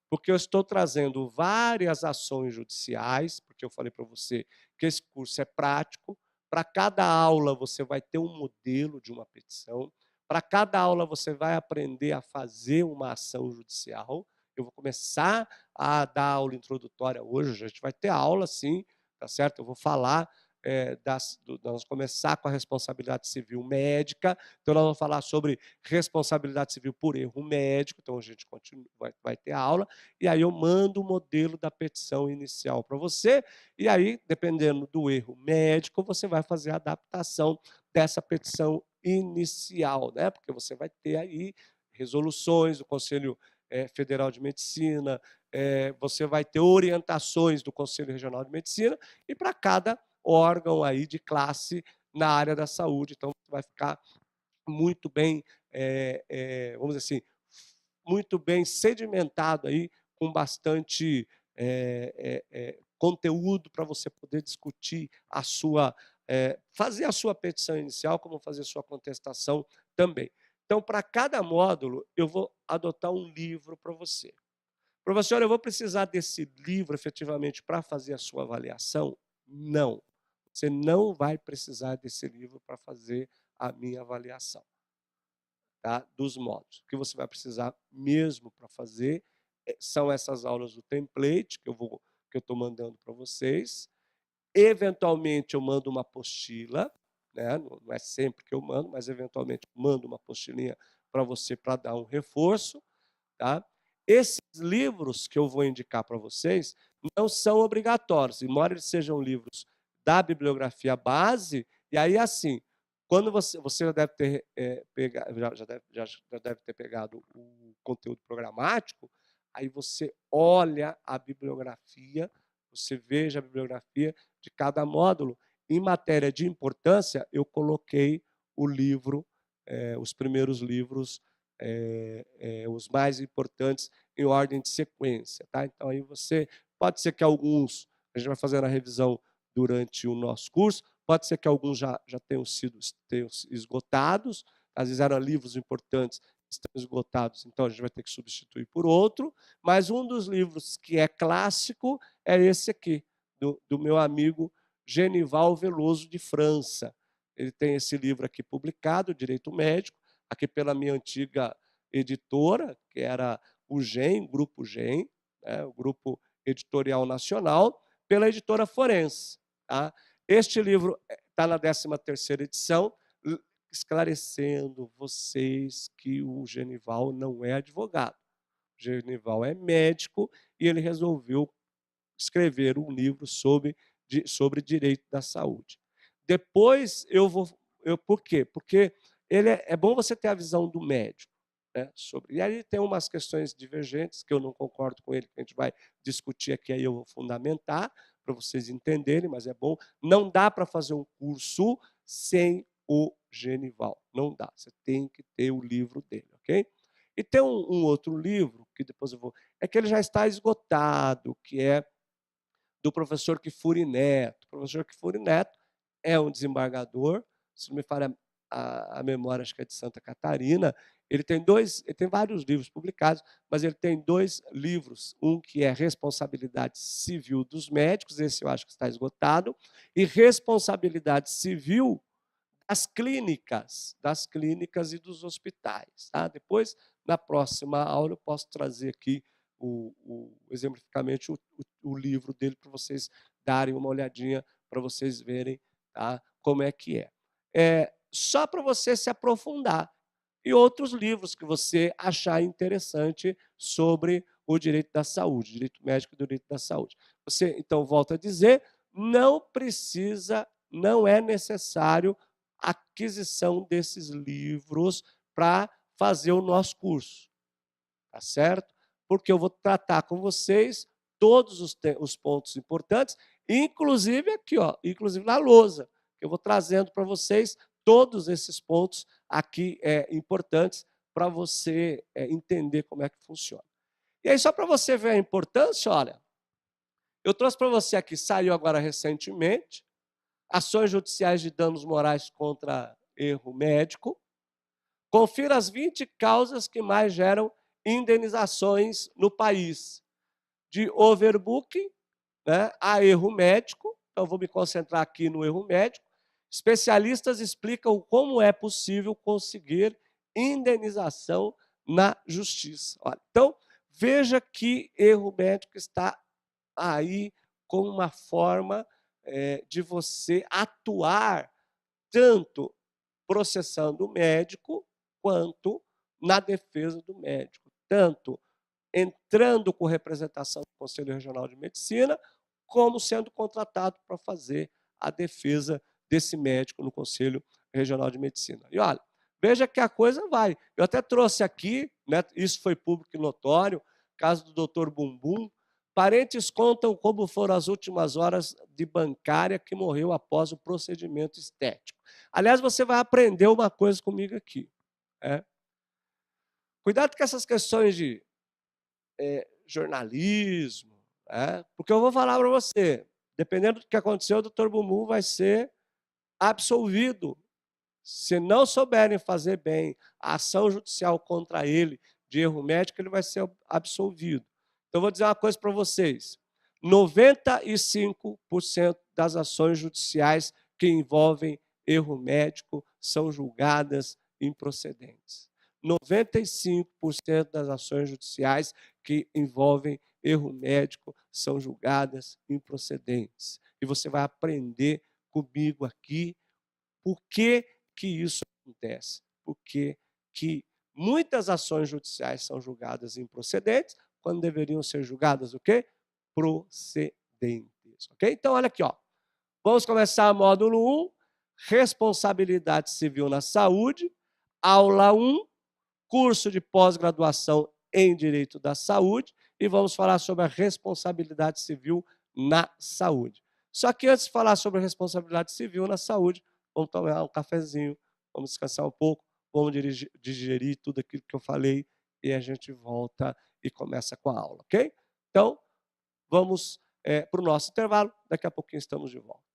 Porque eu estou trazendo várias ações judiciais, porque eu falei para você que esse curso é prático. Para cada aula você vai ter um modelo de uma petição. Para cada aula você vai aprender a fazer uma ação judicial. Eu vou começar a dar aula introdutória hoje, a gente vai ter aula sim, tá certo? Eu vou falar, nós vamos começar com a responsabilidade civil médica, então nós vamos falar sobre responsabilidade civil por erro médico, então a gente vai ter aula, e aí eu mando o modelo da petição inicial para você, e aí, dependendo do erro médico, você vai fazer a adaptação dessa petição inicial, né? Porque você vai ter aí resoluções do Conselho Federal de Medicina, você vai ter orientações do Conselho Regional de Medicina, e para cada órgão aí de classe na área da saúde. Então, vai ficar muito bem, vamos dizer assim, muito bem sedimentado aí, com bastante conteúdo para você poder discutir a sua, fazer a sua petição inicial, como fazer a sua contestação também. Então, para cada módulo, eu vou adotar um livro para você. Professor, eu vou precisar desse livro efetivamente para fazer a sua avaliação? Não. Você não vai precisar desse livro para fazer a minha avaliação. tá, dos módulos. O que você vai precisar mesmo para fazer são essas aulas do template que eu estou mandando para vocês. Eventualmente eu mando uma apostila, né? Não é sempre que eu mando, mas eventualmente eu mando uma apostilinha para você para dar um reforço. Tá? Esses livros que eu vou indicar para vocês não são obrigatórios, embora eles sejam livros da bibliografia base, e aí assim, quando você já deve ter já deve ter pegado o conteúdo programático, aí você olha a bibliografia, você veja a bibliografia de cada módulo. Em matéria de importância, eu coloquei o livro, os primeiros livros, os mais importantes em ordem de sequência. Tá? Então, aí você pode ser que alguns, a gente vai fazendo a revisão durante o nosso curso, pode ser que alguns já tenham sido esgotados, às vezes eram livros importantes, estão esgotados, então a gente vai ter que substituir por outro, mas um dos livros que é clássico é esse aqui, do meu amigo Genival Veloso de França. Ele tem esse livro aqui publicado, Direito Médico, aqui pela minha antiga editora, que era o GEM, Grupo GEM, né, o Grupo Editorial Nacional, pela editora Forense. Tá? Este livro está na 13ª edição, esclarecendo vocês que o Genival não é advogado. O Genival é médico e ele resolveu escrever um livro sobre direito da saúde. Depois por quê? Porque é bom você ter a visão do médico. Né, e aí tem umas questões divergentes que eu não concordo com ele, que a gente vai discutir aqui, aí eu vou fundamentar para vocês entenderem, mas é bom. Não dá para fazer um curso sem o Genival. Não dá. Você tem que ter o livro dele, ok? E tem um outro livro, que depois eu vou... É que ele já está esgotado, que é do professor Kifuri Neto. O professor Kifuri Neto é um desembargador, se não me falha a memória, acho que é de Santa Catarina. Ele tem vários livros publicados, mas ele tem 2 livros, um que é Responsabilidade Civil dos Médicos, esse eu acho que está esgotado, e Responsabilidade Civil das clínicas e dos hospitais. Tá? Depois, na próxima aula, eu posso trazer aqui exemplificamente o livro dele para vocês darem uma olhadinha, para vocês verem, tá, como é que é. Só para você se aprofundar. E outros livros que você achar interessante sobre o direito da saúde, direito médico e direito da saúde. Você, então, volto a dizer, não é necessário a aquisição desses livros para fazer o nosso curso. Tá certo? Porque eu vou tratar com vocês todos os pontos importantes, inclusive aqui, ó, inclusive na lousa. Eu vou trazendo para vocês todos esses pontos aqui importantes para você entender como é que funciona. E aí, só para você ver a importância, olha, eu trouxe para você aqui, saiu agora recentemente, ações judiciais de danos morais contra erro médico. Confira as 20 causas que mais geram indenizações no país, de overbooking, né, a erro médico. Então, vou me concentrar aqui no erro médico. Especialistas explicam como é possível conseguir indenização na justiça. Olha, então, veja que erro médico está aí como uma forma de você atuar tanto processando o médico quanto na defesa do médico, tanto entrando com representação do Conselho Regional de Medicina, como sendo contratado para fazer a defesa desse médico no Conselho Regional de Medicina. E olha, veja que a coisa vai. Eu até trouxe aqui, né, isso foi público e notório, caso do doutor Bumbum. Parentes contam como foram as últimas horas de bancária que morreu após o procedimento estético. Aliás, você vai aprender uma coisa comigo aqui. Cuidado com essas questões de jornalismo, porque eu vou falar para você, dependendo do que aconteceu, o doutor Bumbum vai ser absolvido. Se não souberem fazer bem a ação judicial contra ele de erro médico, ele vai ser absolvido. Então, vou dizer uma coisa para vocês. 95% das ações judiciais que envolvem erro médico são julgadas improcedentes. 95% das ações judiciais que envolvem erro médico são julgadas improcedentes. E você vai aprender comigo aqui por que que isso acontece. Porque que muitas ações judiciais são julgadas improcedentes, quando deveriam ser julgadas o quê? Procedentes. Ok? Então, olha aqui, ó. Vamos começar módulo 1, responsabilidade civil na saúde, aula 1, curso de pós-graduação em Direito da Saúde, e vamos falar sobre a responsabilidade civil na saúde. Só que antes de falar sobre a responsabilidade civil na saúde, vamos tomar um cafezinho, vamos descansar um pouco, vamos digerir tudo aquilo que eu falei e a gente volta e começa com a aula, ok? Então, vamos para o nosso intervalo, daqui a pouquinho estamos de volta.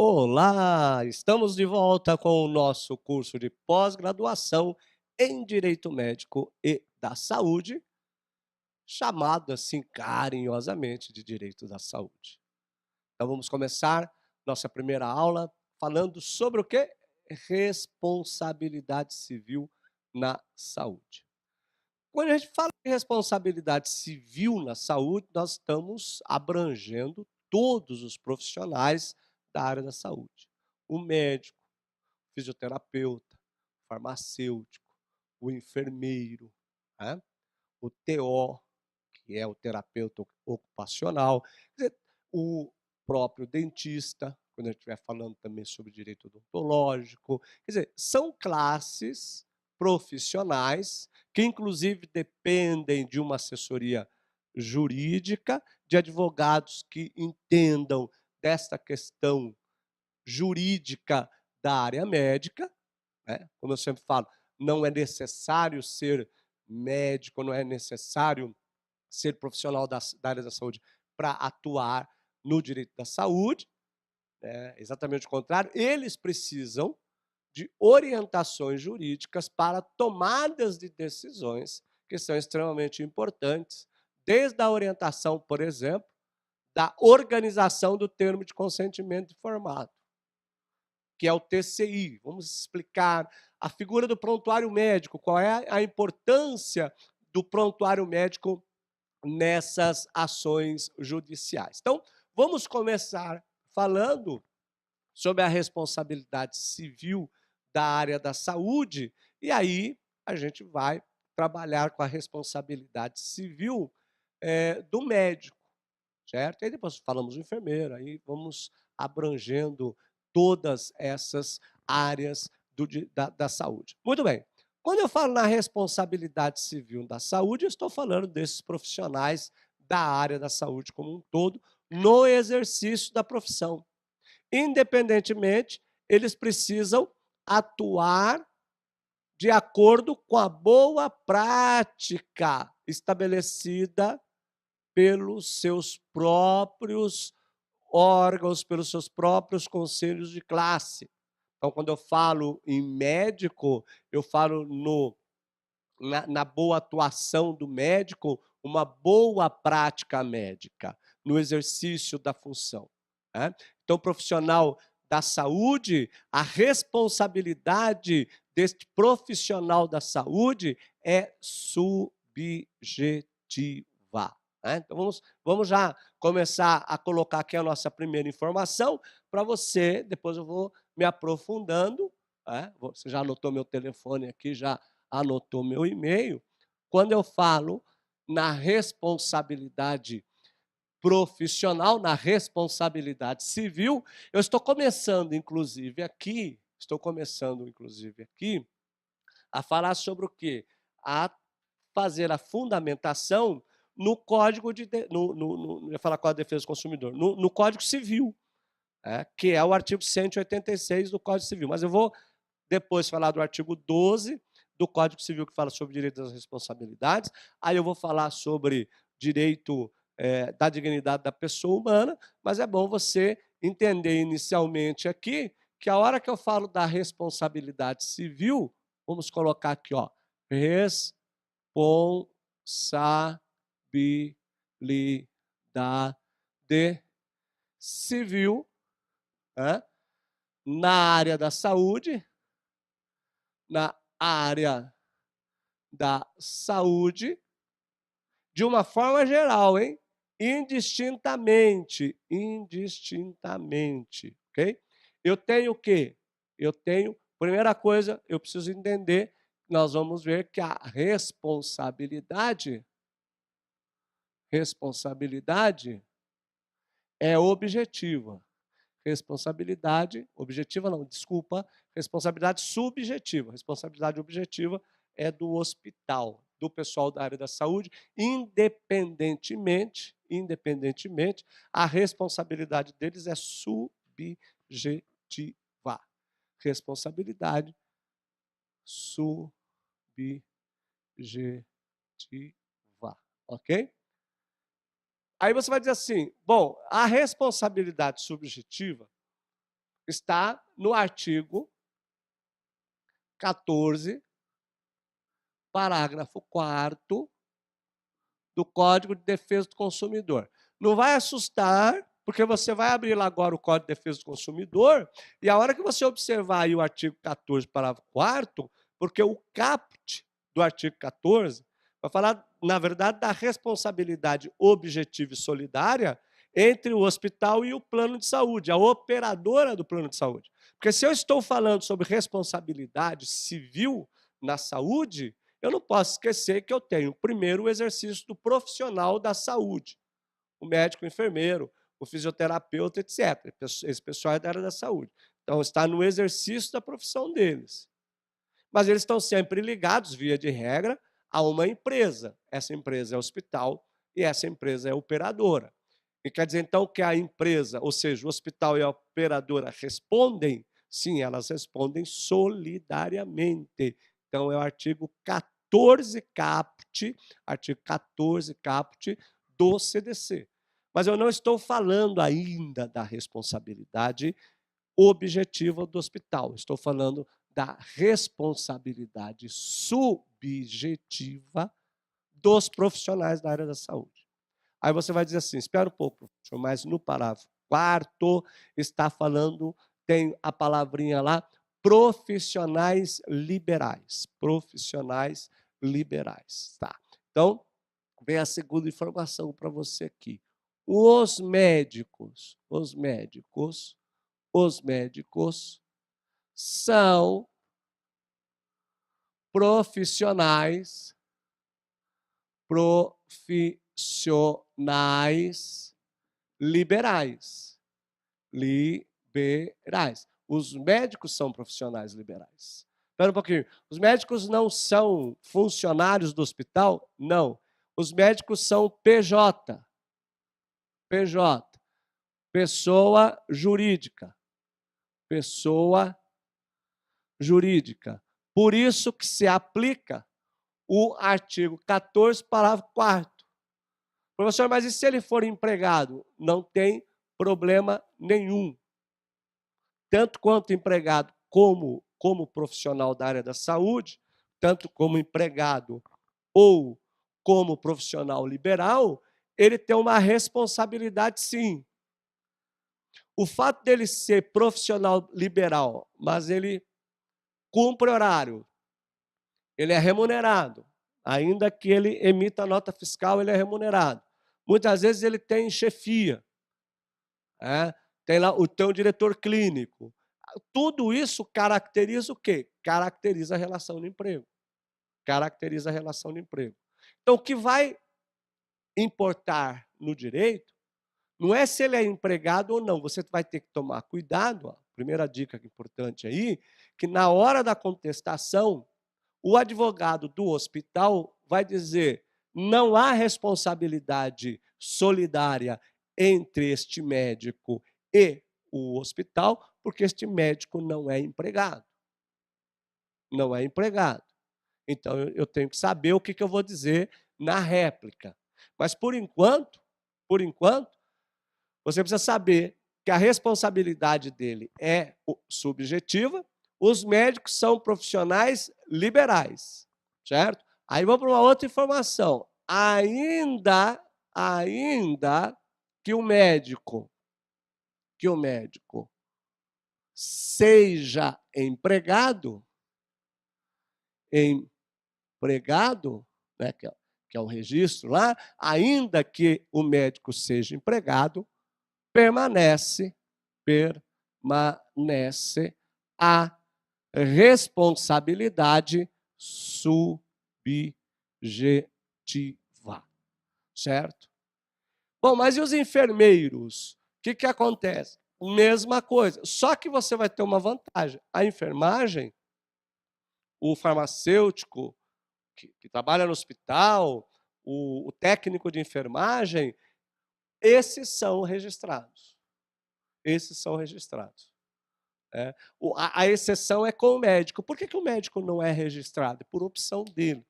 Olá, estamos de volta com o nosso curso de pós-graduação em Direito Médico e da Saúde, chamado assim carinhosamente de Direito da Saúde. Então vamos começar nossa primeira aula falando sobre o quê? Responsabilidade civil na saúde. Quando a gente fala de responsabilidade civil na saúde, nós estamos abrangendo todos os profissionais da área da saúde. O médico, o fisioterapeuta, o farmacêutico, o enfermeiro, né? O TO, que é o terapeuta ocupacional, quer dizer, o próprio dentista, quando a gente estiver falando também sobre direito odontológico. Quer dizer, são classes profissionais que, inclusive, dependem de uma assessoria jurídica, de advogados que entendam desta questão jurídica da área médica, né? Como eu sempre falo, não é necessário ser médico, não é necessário ser profissional da área da saúde para atuar no direito da saúde, né? Exatamente o contrário, eles precisam de orientações jurídicas para tomadas de decisões que são extremamente importantes, desde a orientação, por exemplo, da organização do termo de consentimento informado, que é o TCI. Vamos explicar a figura do prontuário médico, qual é a importância do prontuário médico nessas ações judiciais. Então, vamos começar falando sobre a responsabilidade civil da área da saúde, e aí a gente vai trabalhar com a responsabilidade civil do médico, certo? E aí depois falamos do enfermeiro, aí vamos abrangendo todas essas áreas da saúde. Muito bem. Quando eu falo na responsabilidade civil da saúde, eu estou falando desses profissionais da área da saúde como um todo, no exercício da profissão. Independentemente, eles precisam atuar de acordo com a boa prática estabelecida pelos seus próprios órgãos, pelos seus próprios conselhos de classe. Então, quando eu falo em médico, eu falo na boa atuação do médico, uma boa prática médica no exercício da função, né? Então, o profissional da saúde, a responsabilidade deste profissional da saúde é subjetiva, né? Então, vamos já começar a colocar aqui a nossa primeira informação para você, depois eu vou me aprofundando, né? Você já anotou meu telefone aqui, já anotou meu e-mail. Quando eu falo na responsabilidade profissional, na responsabilidade civil, eu estou começando, inclusive, aqui, a falar sobre o quê? A fazer a fundamentação no Código de... eu ia falar Código de Defesa do Consumidor, no Código Civil, que é o artigo 186 do Código Civil. Mas eu vou depois falar do artigo 12 do Código Civil, que fala sobre direito das responsabilidades. Aí eu vou falar sobre direito da dignidade da pessoa humana, mas é bom você entender inicialmente aqui que a hora que eu falo da responsabilidade civil, vamos colocar aqui, ó, responsabilidade civil, na área da saúde, na área da saúde, de uma forma geral, hein? Indistintamente, ok? Eu tenho o quê? Primeira coisa, eu preciso entender, nós vamos ver que a responsabilidade é objetiva. Responsabilidade subjetiva. Responsabilidade objetiva é do hospital, do pessoal da área da saúde, independentemente, a responsabilidade deles é subjetiva. Responsabilidade subjetiva, ok? Aí você vai dizer assim, bom, a responsabilidade subjetiva, Está no artigo 14, parágrafo 4º do Código de Defesa do Consumidor. Não vai assustar, porque você vai abrir lá agora o Código de Defesa do Consumidor, e a hora que você observar aí o artigo 14, parágrafo 4º, porque o caput do artigo 14 vai falar, na verdade, da responsabilidade objetiva e solidária entre o hospital e o plano de saúde, a operadora do plano de saúde. Porque se eu estou falando sobre responsabilidade civil na saúde, eu não posso esquecer que eu tenho, primeiro, o exercício do profissional da saúde, o médico, o enfermeiro, o fisioterapeuta, etc. Esse pessoal é da área da saúde. Então, está no exercício da profissão deles. Mas eles estão sempre ligados, via de regra, a uma empresa. Essa empresa é o hospital e essa empresa é a operadora. E quer dizer, então, que a empresa, ou seja, o hospital e a operadora respondem? Sim, elas respondem solidariamente. Então, é o artigo 14 caput, do CDC. Mas eu não estou falando ainda da responsabilidade objetiva do hospital. Estou falando da responsabilidade subjetiva dos profissionais da área da saúde. Aí você vai dizer assim, espera um pouco, professor, mas no parágrafo 4º está falando, tem a palavrinha lá, profissionais liberais. Profissionais liberais. Tá. Então, vem a segunda informação para você aqui. Os médicos são profissionais liberais. Os médicos são profissionais liberais. Espera um pouquinho. Os médicos não são funcionários do hospital? Não. Os médicos são PJ. Pessoa jurídica. Por isso que se aplica o artigo 14, parágrafo 4º. Professor, mas e se ele for empregado? Não tem problema nenhum. Tanto quanto empregado como profissional da área da saúde, tanto como empregado ou como profissional liberal, ele tem uma responsabilidade, sim. O fato dele ser profissional liberal, mas ele cumpre horário, ele é remunerado, ainda que ele emita nota fiscal, ele é remunerado. Muitas vezes ele tem chefia, tem lá o diretor clínico. Tudo isso caracteriza o quê? Caracteriza a relação de emprego. Então, o que vai importar no direito não é se ele é empregado ou não. Você vai ter que tomar cuidado. Primeira dica importante aí, que na hora da contestação, o advogado do hospital vai dizer: não há responsabilidade solidária entre este médico e o hospital, porque este médico não é empregado. Então, eu tenho que saber o que eu vou dizer na réplica. Mas, por enquanto, você precisa saber que a responsabilidade dele é subjetiva, os médicos são profissionais liberais, certo? Aí vamos para uma outra informação. Ainda que o médico seja empregado, né, que é o registro lá, ainda que o médico seja empregado, permanece a responsabilidade subjetiva, certo? Bom, mas e os enfermeiros? O que acontece? Mesma coisa, só que você vai ter uma vantagem. A enfermagem, o farmacêutico que trabalha no hospital, o técnico de enfermagem, esses são registrados. A exceção é com o médico. Por que o médico não é registrado? Por opção dele.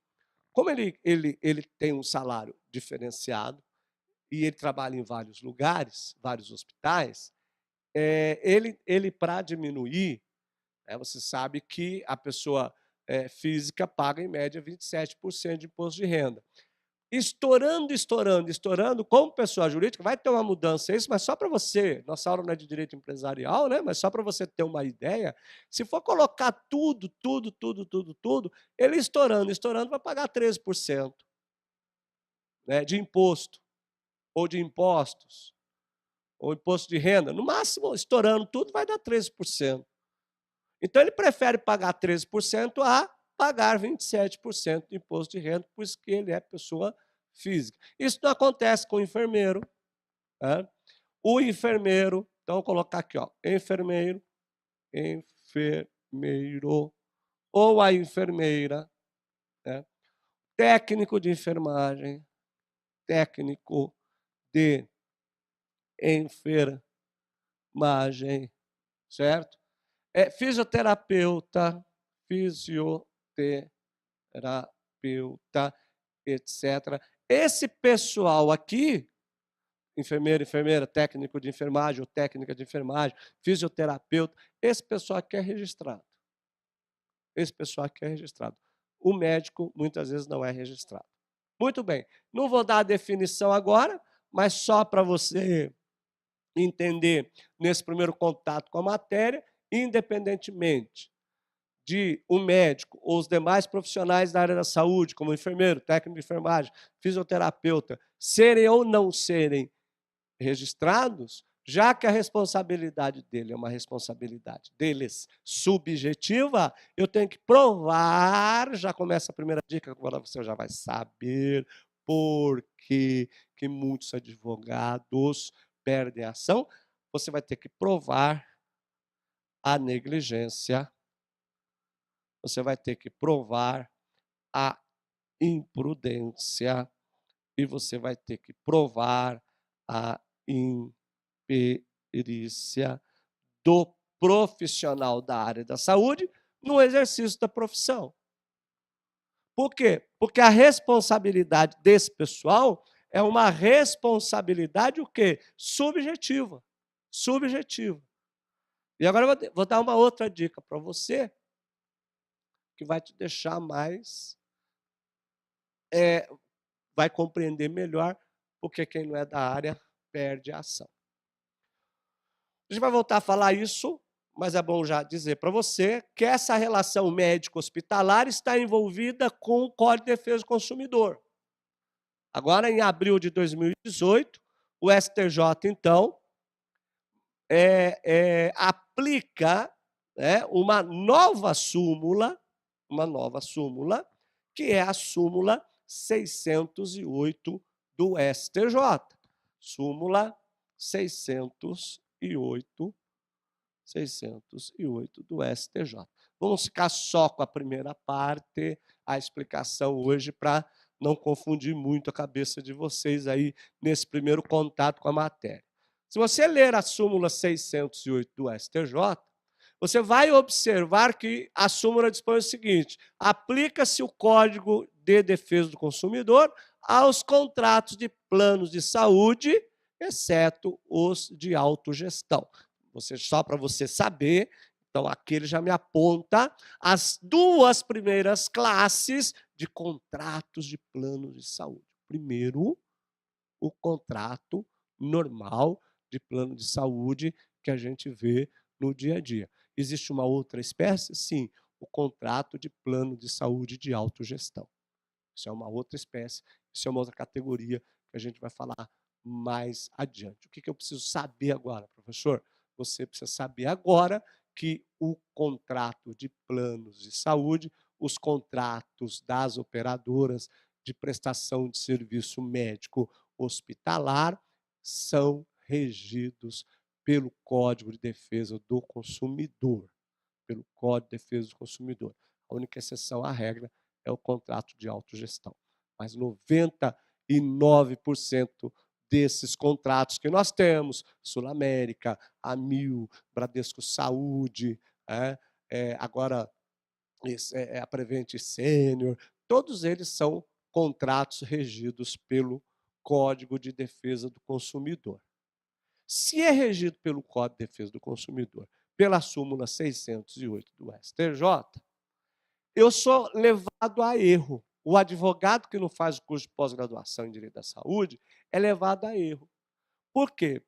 Como ele tem um salário diferenciado e ele trabalha em vários lugares, vários hospitais, ele para diminuir, você sabe que a pessoa física paga, em média, 27% de imposto de renda. Estourando, estourando, estourando, como pessoa jurídica, vai ter uma mudança isso, mas só para você, nossa aula não é de direito empresarial, né? Mas só para você ter uma ideia, se for colocar tudo, ele estourando, estourando, vai pagar 13%, né, de imposto, ou de impostos, ou imposto de renda. No máximo, estourando tudo, vai dar 13%. Então, ele prefere pagar 13% a pagar 27% de imposto de renda, pois que ele é pessoa física. Isso não acontece com o enfermeiro. Né? O enfermeiro, então, vou colocar aqui, ó, enfermeiro, ou a enfermeira, né? Técnico de enfermagem, técnico de enfermagem, certo? Fisioterapeuta, etc. Esse pessoal aqui, enfermeira, técnico de enfermagem ou técnica de enfermagem, fisioterapeuta, esse pessoal aqui é registrado. Esse pessoal aqui é registrado. O médico, muitas vezes, não é registrado. Muito bem, não vou dar a definição agora, mas só para você entender, nesse primeiro contato com a matéria, independentemente de um médico ou os demais profissionais da área da saúde, como enfermeiro, técnico de enfermagem, fisioterapeuta, serem ou não serem registrados, já que a responsabilidade dele é uma responsabilidade deles subjetiva, eu tenho que provar, já começa a primeira dica, agora você já vai saber por que muitos advogados perdem a ação, você vai ter que provar a negligência, você vai ter que provar a imprudência e você vai ter que provar a imperícia do profissional da área da saúde no exercício da profissão. Por quê? Porque a responsabilidade desse pessoal é uma responsabilidade o quê? Subjetiva. Subjetiva. E agora eu vou dar uma outra dica para você que vai te deixar mais vai compreender melhor, porque quem não é da área perde a ação. A gente vai voltar a falar isso, mas é bom já dizer para você que essa relação médico-hospitalar está envolvida com o Código de Defesa do Consumidor. Agora, em abril de 2018, o STJ, então, aplica, né, uma nova súmula, que é a súmula 608 do STJ. Súmula 608 do STJ. Vamos ficar só com a primeira parte, a explicação hoje, para não confundir muito a cabeça de vocês aí nesse primeiro contato com a matéria. Se você ler a súmula 608 do STJ, você vai observar que a súmula dispõe o seguinte: aplica-se o Código de Defesa do Consumidor aos contratos de planos de saúde, exceto os de autogestão. Só para você saber, então aqui ele já me aponta as duas primeiras classes de contratos de planos de saúde. Primeiro, o contrato normal de plano de saúde que a gente vê no dia a dia. Existe uma outra espécie? Sim, o contrato de plano de saúde de autogestão. Isso é uma outra espécie, isso é uma outra categoria que a gente vai falar mais adiante. O que eu preciso saber agora, professor? Você precisa saber agora que o contrato de planos de saúde, os contratos das operadoras de prestação de serviço médico hospitalar são regidos pelo Código de Defesa do Consumidor. Pelo Código de Defesa do Consumidor. A única exceção à regra é o contrato de autogestão. Mas 99% desses contratos que nós temos, Sul América, Amil, Bradesco Saúde, agora a Prevent Senior, todos eles são contratos regidos pelo Código de Defesa do Consumidor. Se é regido pelo Código de Defesa do Consumidor, pela súmula 608 do STJ, eu sou levado a erro. O advogado que não faz o curso de pós-graduação em Direito da Saúde é levado a erro. Por quê?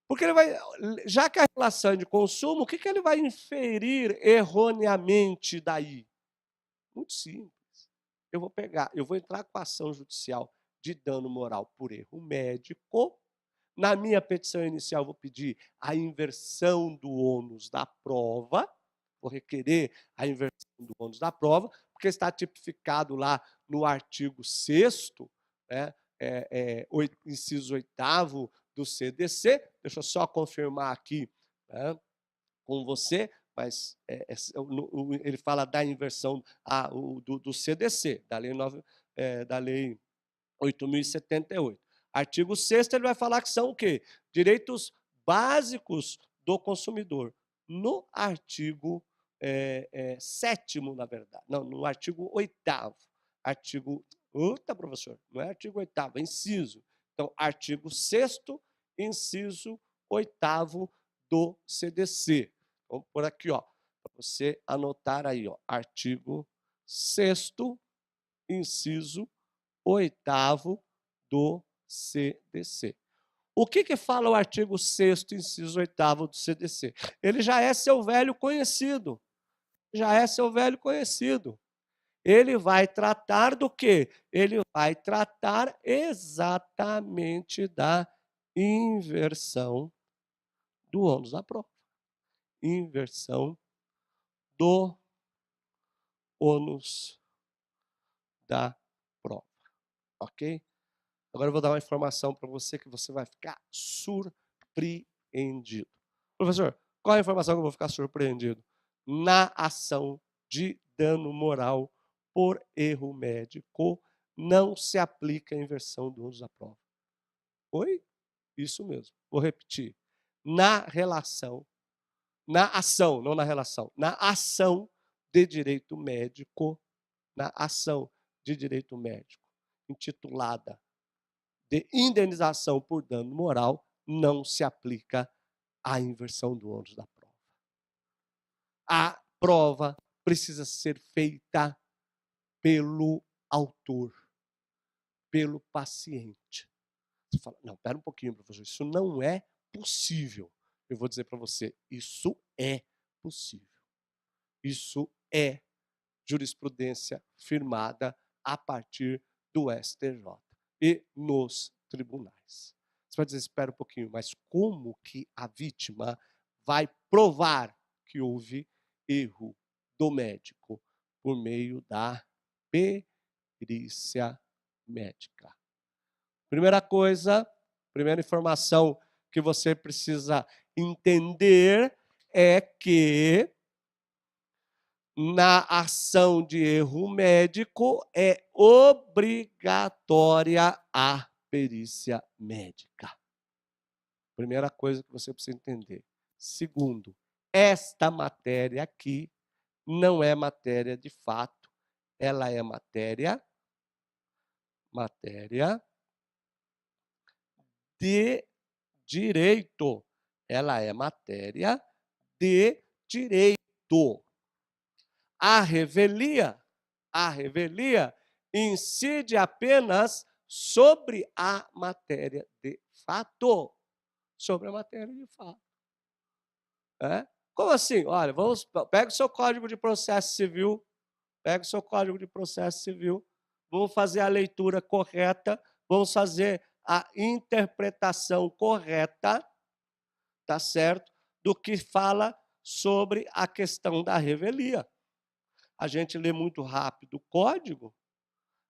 Porque ele vai, já que a relação é de consumo, o que ele vai inferir erroneamente daí? Muito simples. Eu vou entrar com a ação judicial de dano moral por erro médico. Na minha petição inicial, vou pedir a inversão do ônus da prova, vou requerer a inversão do ônus da prova, porque está tipificado lá no artigo 6º, né, inciso 8º do CDC. Deixa eu só confirmar aqui, né, com você, mas ele fala da inversão do CDC, da lei 8.078. Artigo 6º, ele vai falar que são o quê? Direitos básicos do consumidor. No artigo 7º, na verdade. Não, no artigo 8º. Professor, não é artigo 8º, é inciso. Então, artigo 6º, inciso 8º do CDC. Vamos por aqui, ó, para você anotar aí, ó, artigo 6º, inciso 8º do CDC. O que fala o artigo 6º, inciso 8º do CDC? Ele já é seu velho conhecido. Já é seu velho conhecido. Ele vai tratar do quê? Ele vai tratar exatamente da inversão do ônus da prova. Inversão do ônus da prova. Ok? Agora eu vou dar uma informação para você que você vai ficar surpreendido. Professor, qual é a informação que eu vou ficar surpreendido? Na ação de dano moral por erro médico, não se aplica a inversão do ônus da prova. Oi? Isso mesmo. Vou repetir. Na ação, não na relação, na ação de direito médico, intitulada de indenização por dano moral, não se aplica a inversão do ônus da prova. A prova precisa ser feita pelo autor, pelo paciente. Você fala, não, espera um pouquinho, professor, isso não é possível. Eu vou dizer para você, isso é possível. Isso é jurisprudência firmada a partir do STJ e nos tribunais. Você vai dizer, espera um pouquinho, mas como que a vítima vai provar que houve erro do médico? Por meio da perícia médica. Primeira coisa, primeira informação que você precisa entender é que na ação de erro médico é obrigatória a perícia médica. Primeira coisa que você precisa entender. Segundo, esta matéria aqui não é matéria de fato, ela é matéria de direito. Ela é matéria de direito. A revelia incide apenas sobre a matéria de fato. Sobre a matéria de fato. É? Como assim? Olha, pega o seu Código de Processo Civil, vamos fazer a leitura correta, vamos fazer a interpretação correta, tá certo? Do que fala sobre a questão da revelia. A gente lê muito rápido o código,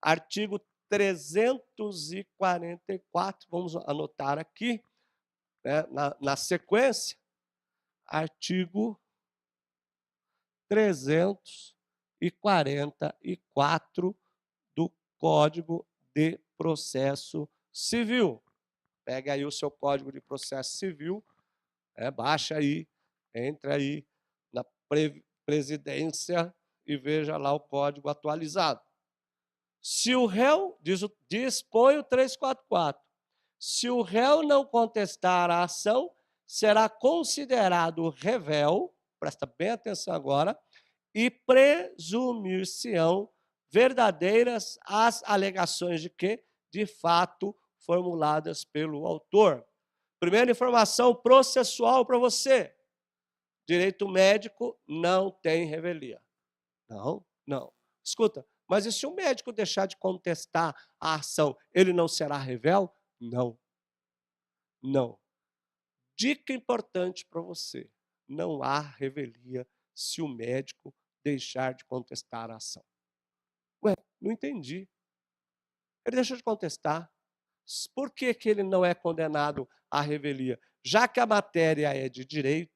artigo 344, vamos anotar aqui, né, na sequência, artigo 344 do Código de Processo Civil. Pega aí o seu Código de Processo Civil, baixa aí, entra aí na presidência e veja lá o código atualizado. Se o réu, dispõe o 344, Se o réu não contestar a ação, será considerado revel, presta bem atenção agora, e presumir-se-ão verdadeiras as alegações de que, de fato, formuladas pelo autor. Primeira informação processual para você. Direito médico não tem revelia. Não, não. Escuta, mas e se o médico deixar de contestar a ação, ele não será revel? Não. Não. Dica importante para você: não há revelia se o médico deixar de contestar a ação. Ué, não entendi. Ele deixou de contestar. Por que, que ele não é condenado à revelia? Já que a matéria é de direito,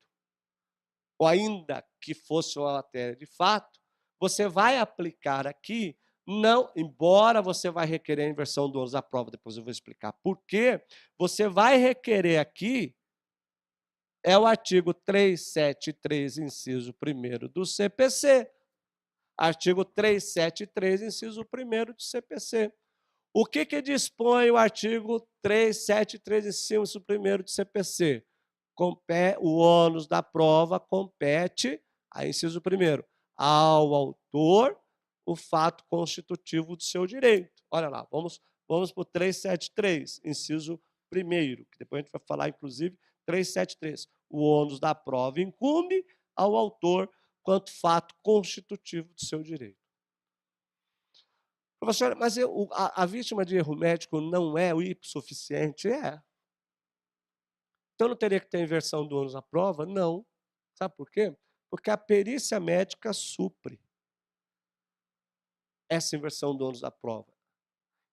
ou ainda que fosse uma matéria de fato, você vai aplicar aqui, não, embora você vai requerer a inversão do ônus da prova, depois eu vou explicar por quê, você vai requerer aqui é o artigo 373, inciso 1º do CPC. Artigo 373, inciso 1º do CPC. O que dispõe o artigo 373, inciso 1º do CPC? O ônus da prova compete, aí inciso 1º, ao autor o fato constitutivo do seu direito. Olha lá, vamos para o 373, inciso 1º, que depois a gente vai falar, inclusive, 373. O ônus da prova incumbe ao autor quanto fato constitutivo do seu direito. Professor, mas a vítima de erro médico não é o hipossuficiente? É. Então não teria que ter inversão do ônus da prova? Não. Sabe por quê? Porque a perícia médica supre essa inversão do ônus da prova.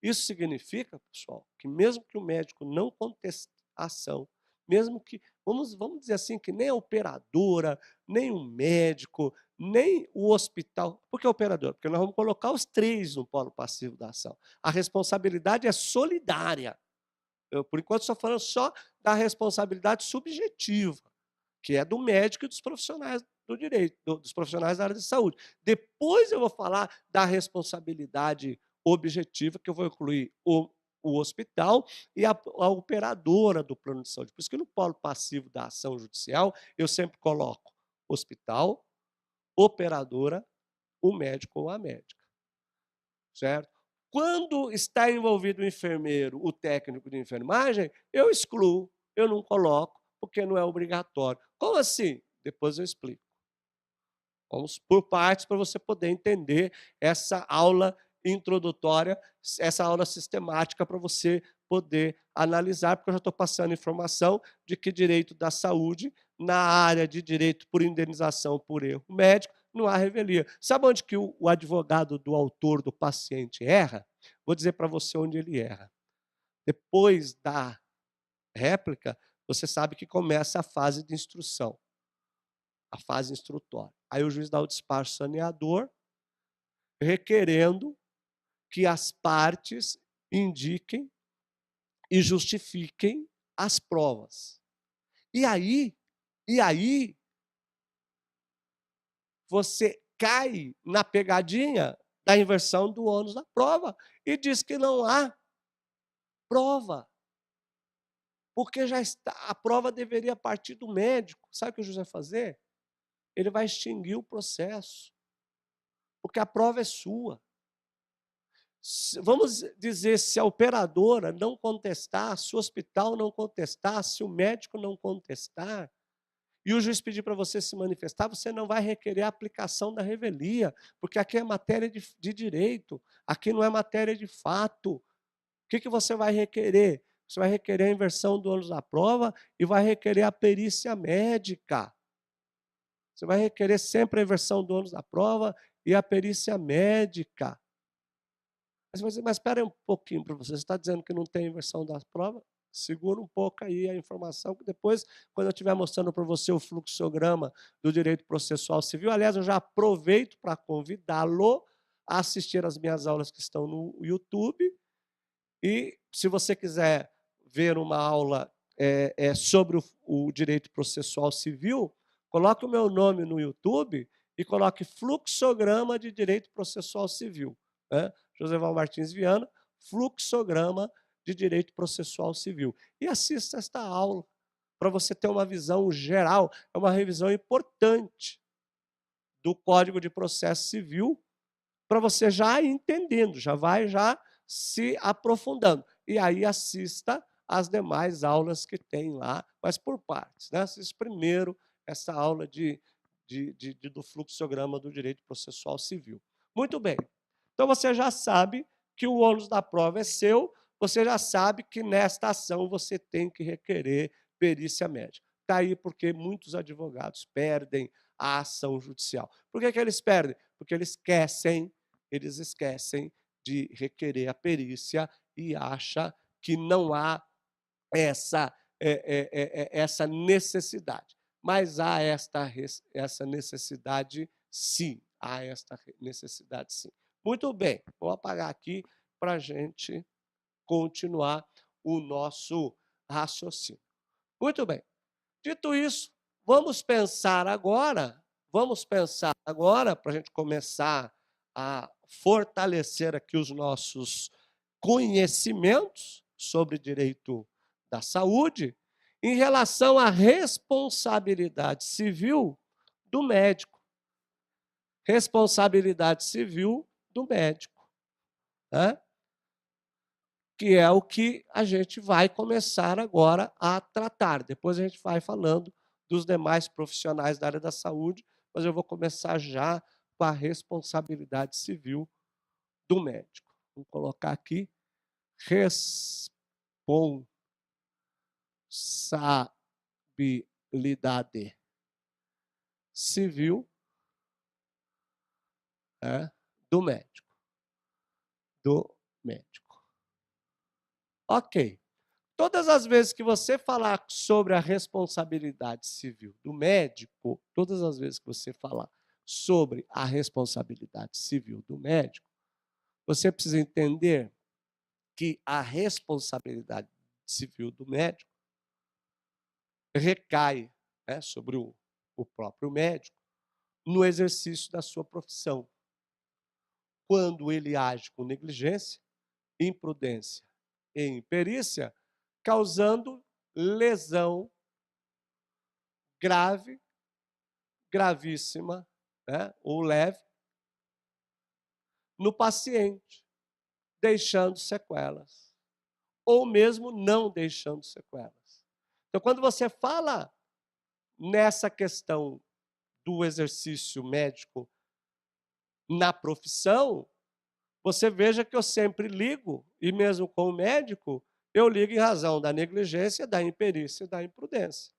Isso significa, pessoal, que mesmo que o médico não conteste a ação, mesmo que, vamos dizer assim, que nem a operadora, nem o médico, nem o hospital. Por que a operadora? Porque nós vamos colocar os três no polo passivo da ação. A responsabilidade é solidária. Eu, por enquanto, estou falando só da responsabilidade subjetiva, que é do médico e dos profissionais do direito, dos profissionais da área de saúde. Depois eu vou falar da responsabilidade objetiva, que eu vou incluir o hospital e a operadora do plano de saúde. Por isso que no polo passivo da ação judicial, eu sempre coloco hospital, operadora, o médico ou a médica. Certo? Quando está envolvido o enfermeiro, o técnico de enfermagem, eu excluo, eu não coloco, porque não é obrigatório. Como assim? Depois eu explico. Vamos por partes para você poder entender essa aula introdutória, essa aula sistemática para você poder analisar, porque eu já estou passando informação de que direito da saúde, na área de direito por indenização por erro médico, não há revelia. Sabe onde que o advogado do autor do paciente erra? Vou dizer para você onde ele erra. Depois da réplica, você sabe que começa a fase de instrução, a fase instrutória. Aí o juiz dá o despacho saneador, requerendo que as partes indiquem e justifiquem as provas. E aí você cai na pegadinha da inversão do ônus da prova e diz que não há prova. Porque já está, a prova deveria partir do médico. Sabe o que o juiz vai fazer? Ele vai extinguir o processo. Porque a prova é sua. Vamos dizer, se a operadora não contestar, se o hospital não contestar, se o médico não contestar, e o juiz pedir para você se manifestar, você não vai requerer a aplicação da revelia, porque aqui é matéria de direito, aqui não é matéria de fato. O que você vai requerer? Você vai requerer a inversão do ônus da prova e vai requerer a perícia médica. Você vai requerer sempre a inversão do ônus da prova e a perícia médica. Mas espera um pouquinho, para você está dizendo que não tem inversão da prova? Segura um pouco aí a informação, que depois, quando eu estiver mostrando para você o fluxograma do direito processual civil, aliás, eu já aproveito para convidá-lo a assistir as minhas aulas que estão no YouTube. E se você quiser ver uma aula sobre o direito processual civil, coloque o meu nome no YouTube e coloque fluxograma de direito processual civil. Né? Joseval Martins Viana, fluxograma de direito processual civil. E assista esta aula, para você ter uma visão geral, é uma revisão importante do Código de Processo Civil, para você já ir entendendo, já vai se aprofundando. E aí assista as demais aulas que tem lá, mas por partes. Né? Assista primeiro essa aula do fluxograma do direito processual civil. Muito bem. Então você já sabe que o ônus da prova é seu, você já sabe que nesta ação você tem que requerer perícia médica. Está aí porque muitos advogados perdem a ação judicial. Por que eles perdem? Porque eles esquecem de requerer a perícia e acham que não há essa necessidade. Mas há essa necessidade, sim. Há esta necessidade, sim. Muito bem, vou apagar aqui para a gente continuar o nosso raciocínio. Muito bem. Dito isso, vamos pensar agora, para a gente começar a fortalecer aqui os nossos conhecimentos sobre direito da saúde, em relação à responsabilidade civil do médico. Responsabilidade civil do médico, né? Que é o que a gente vai começar agora a tratar. Depois a gente vai falando dos demais profissionais da área da saúde, mas eu vou começar já com a responsabilidade civil do médico. Vou colocar aqui responsabilidade civil do médico. Ok. Todas as vezes que você falar sobre a responsabilidade civil do médico, todas as vezes que você falar sobre a responsabilidade civil do médico, você precisa entender que a responsabilidade civil do médico recai, né, sobre o próprio médico no exercício da sua profissão. Quando ele age com negligência, imprudência e imperícia, causando lesão grave, gravíssima, né, ou leve, no paciente, deixando sequelas, ou mesmo não deixando sequelas. Então, quando você fala nessa questão do exercício médico na profissão, você veja que eu sempre ligo, e mesmo com o médico, eu ligo em razão da negligência, da imperícia e da imprudência.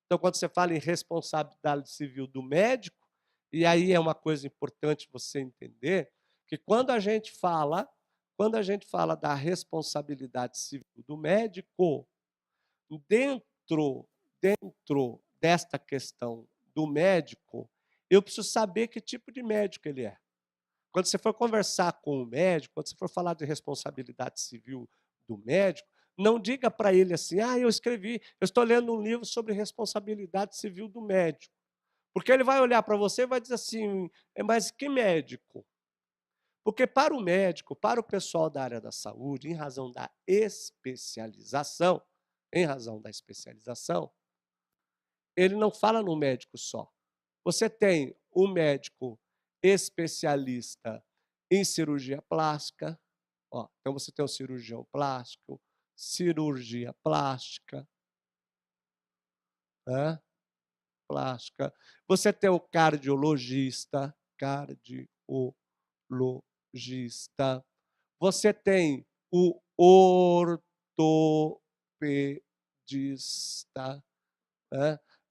Então, quando você fala em responsabilidade civil do médico, e aí é uma coisa importante você entender, que quando a gente fala da responsabilidade civil do médico, dentro desta questão do médico, eu preciso saber que tipo de médico ele é. Quando você for conversar com o médico, quando você for falar de responsabilidade civil do médico, não diga para ele assim, eu estou lendo um livro sobre responsabilidade civil do médico. Porque ele vai olhar para você e vai dizer assim, mas que médico? Porque para o médico, para o pessoal da área da saúde, em razão da especialização, ele não fala no médico só. Você tem o médico especialista em cirurgia plástica. Então, você tem o cirurgião plástico, cirurgia plástica. Plástica. Você tem o cardiologista. Você tem o ortopedista.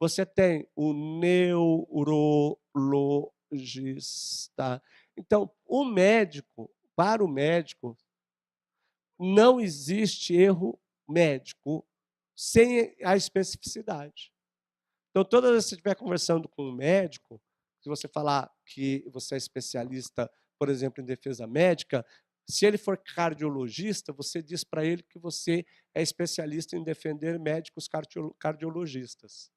Você tem o neurologista. Então, para o médico, não existe erro médico sem a especificidade. Então, toda vez que você estiver conversando com um médico, se você falar que você é especialista, por exemplo, em defesa médica, se ele for cardiologista, você diz para ele que você é especialista em defender médicos cardiologistas.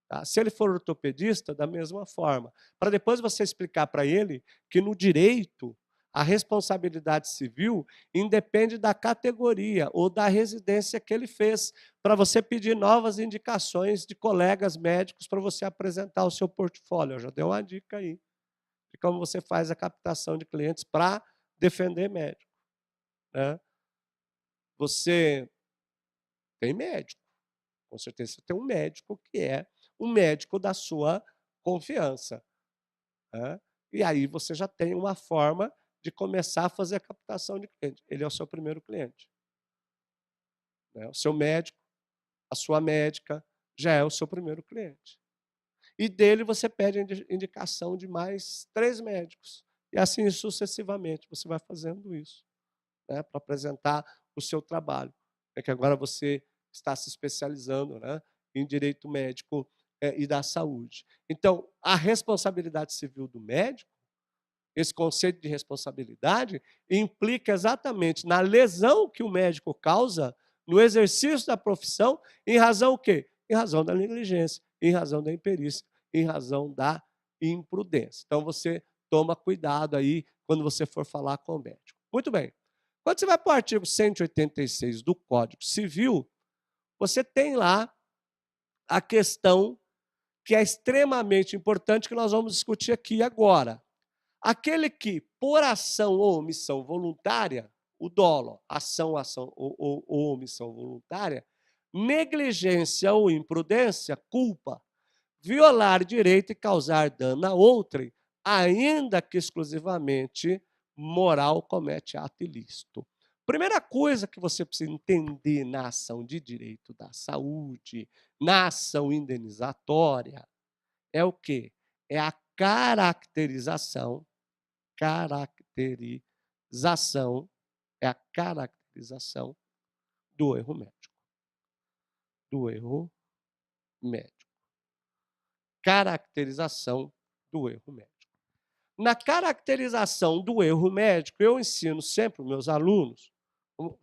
Tá? Se ele for ortopedista, da mesma forma. Para depois você explicar para ele que no direito A responsabilidade civil independe da categoria ou da residência que ele fez, para você pedir novas indicações de colegas médicos para você apresentar o seu portfólio. Eu já dei uma dica aí de como você faz a captação de clientes para defender médico, né? Você tem médico, com certeza você tem um médico que é um médico da sua confiança, né? E aí você já tem uma forma de começar a fazer a captação de cliente. Ele é o seu primeiro cliente, né? O seu médico, a sua médica, já é o seu primeiro cliente. E dele você pede indicação de mais 3 médicos. E assim sucessivamente, você vai fazendo isso, né, para apresentar o seu trabalho. É que agora você está se especializando, né, em direito médico e da saúde. Então, a responsabilidade civil do médico, esse conceito de responsabilidade, implica exatamente na lesão que o médico causa no exercício da profissão, em razão o quê? Em razão da negligência, em razão da imperícia, em razão da imprudência. Então, você toma cuidado aí quando você for falar com o médico. Muito bem. Quando você vai para o artigo 186 do Código Civil, você tem lá a questão que é extremamente importante, que nós vamos discutir aqui agora. Aquele que, por ação ou omissão voluntária, o dolo, ação ou omissão voluntária, negligência ou imprudência, culpa, violar direito e causar dano a outrem, ainda que exclusivamente moral, comete ato ilícito. Primeira coisa que você precisa entender na ação de direito da saúde, na ação indenizatória, é o quê? É a caracterização é a caracterização do erro médico. Do erro médico. Caracterização do erro médico. Na caracterização do erro médico, eu ensino sempre os meus alunos,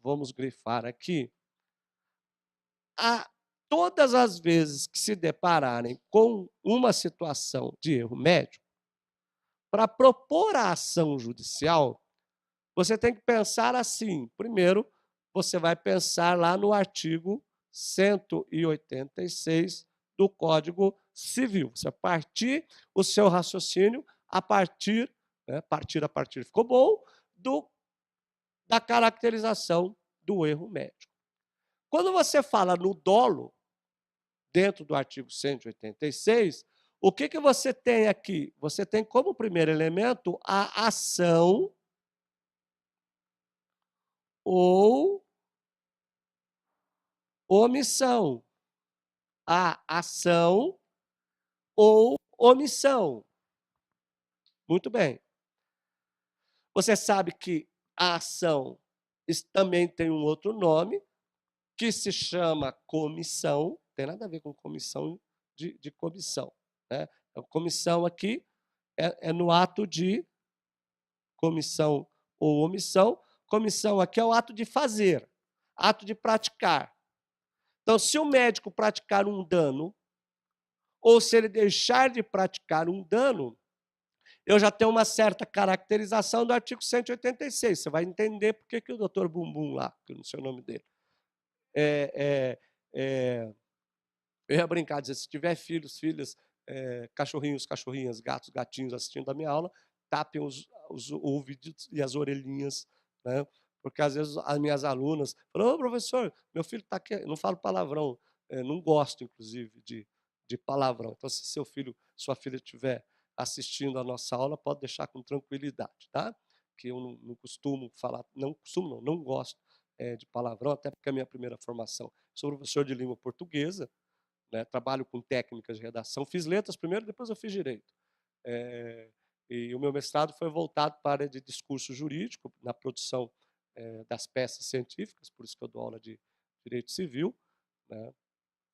vamos grifar aqui, a todas as vezes que se depararem com uma situação de erro médico, para propor a ação judicial, você tem que pensar assim. Primeiro, você vai pensar lá no artigo 186 do Código Civil. Você partir o seu raciocínio a partir, né, a partir ficou bom, da caracterização do erro médico. Quando você fala no dolo, dentro do artigo 186, o que você tem aqui? Você tem como primeiro elemento a ação ou omissão. A ação ou omissão. Muito bem. Você sabe que a ação também tem um outro nome, que se chama comissão, tem nada a ver com comissão de comissão, né? A comissão aqui é no ato de comissão ou omissão. Comissão aqui é o ato de fazer, ato de praticar. Então, se o médico praticar um dano, ou se ele deixar de praticar um dano, eu já tenho uma certa caracterização do artigo 186. Você vai entender por que o doutor Bumbum lá, que eu não sei o nome dele, eu ia brincar, dizer, se tiver filhos, filhas, cachorrinhos, cachorrinhas, gatos, gatinhos assistindo a minha aula, tapem os ouvidos e as orelhinhas, né? Porque às vezes as minhas alunas falam: ô, professor, meu filho está aqui, eu não falo palavrão, não gosto, inclusive, de palavrão. Então, se seu filho, sua filha estiver assistindo a nossa aula, pode deixar com tranquilidade, tá? Que eu não costumo falar, não gosto de palavrão, até porque é a minha primeira formação. Sou professor de língua portuguesa, né, trabalho com técnicas de redação, fiz letras primeiro, depois eu fiz direito. E o meu mestrado foi voltado para a área de discurso jurídico, na produção das peças científicas, por isso que eu dou aula de direito civil, né?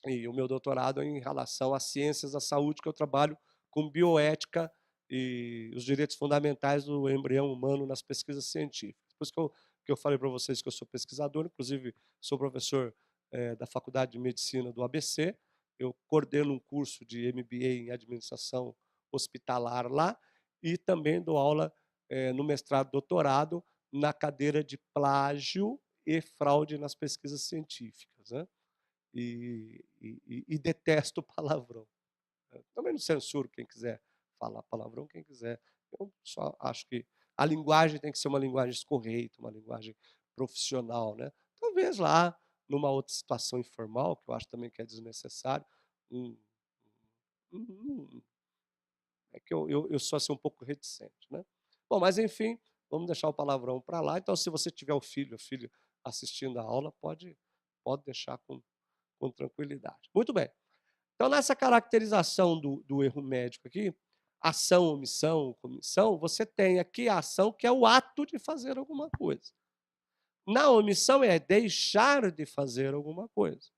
E o meu doutorado é em relação às ciências da saúde, que eu trabalho com bioética e os direitos fundamentais do embrião humano nas pesquisas científicas. Por isso que eu falei para vocês que eu sou pesquisador, inclusive sou professor da Faculdade de Medicina do ABC, eu coordeno um curso de MBA em administração hospitalar lá e também dou aula no mestrado, doutorado, na cadeira de plágio e fraude nas pesquisas científicas, né? E detesto palavrão. Também não censuro quem quiser falar palavrão, quem quiser. Eu só acho que a linguagem tem que ser uma linguagem escorreita, uma linguagem profissional, né? Talvez lá, numa outra situação informal, que eu acho também que é desnecessário, é que eu sou assim um pouco reticente, né? Bom, mas enfim, vamos deixar o palavrão para lá. Então, se você tiver o filho assistindo a aula, pode deixar com tranquilidade. Muito bem. Então, nessa caracterização do erro médico aqui, ação, omissão, comissão, você tem aqui a ação, que é o ato de fazer alguma coisa. Na omissão é deixar de fazer alguma coisa.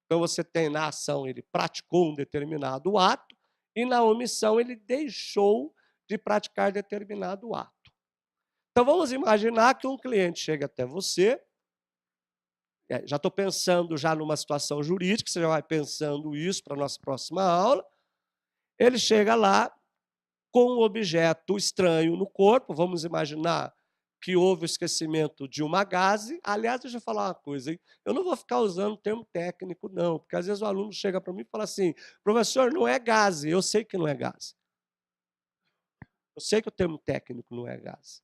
Então, você tem na ação, ele praticou um determinado ato, e na omissão, ele deixou de praticar determinado ato. Então, vamos imaginar que um cliente chega até você, já estou pensando já numa situação jurídica, você já vai pensando isso para a nossa próxima aula. Ele chega lá com um objeto estranho no corpo, vamos imaginar que houve o esquecimento de uma gaze. Aliás, deixa eu falar uma coisa, hein? Eu não vou ficar usando termo técnico, não, porque às vezes o aluno chega para mim e fala assim, professor, não é gaze. Eu sei que não é gaze. Eu sei que o termo técnico não é gaze.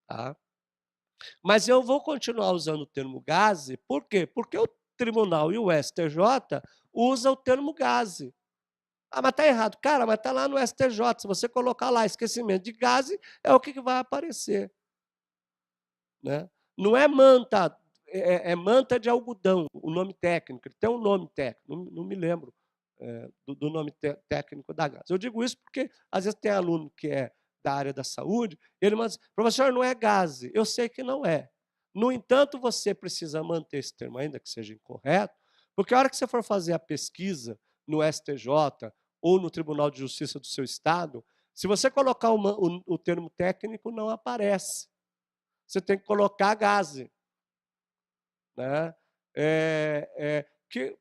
Tá? Mas eu vou continuar usando o termo gaze, por quê? Porque o tribunal e o STJ usam o termo gaze. Ah, mas está errado. Cara, mas está lá no STJ. Se você colocar lá esquecimento de gaze, é o que vai aparecer. Né? Não é manta, é manta de algodão, o nome técnico. Ele tem um nome técnico, não me lembro do nome técnico da gase. Eu digo isso porque, às vezes, tem aluno que é da área da saúde, ele manda diz, professor, não é gase. Eu sei que não é. No entanto, você precisa manter esse termo, ainda que seja incorreto, porque a hora que você for fazer a pesquisa no STJ ou no Tribunal de Justiça do seu estado, se você colocar o termo técnico, não aparece. Você tem que colocar gase. Né?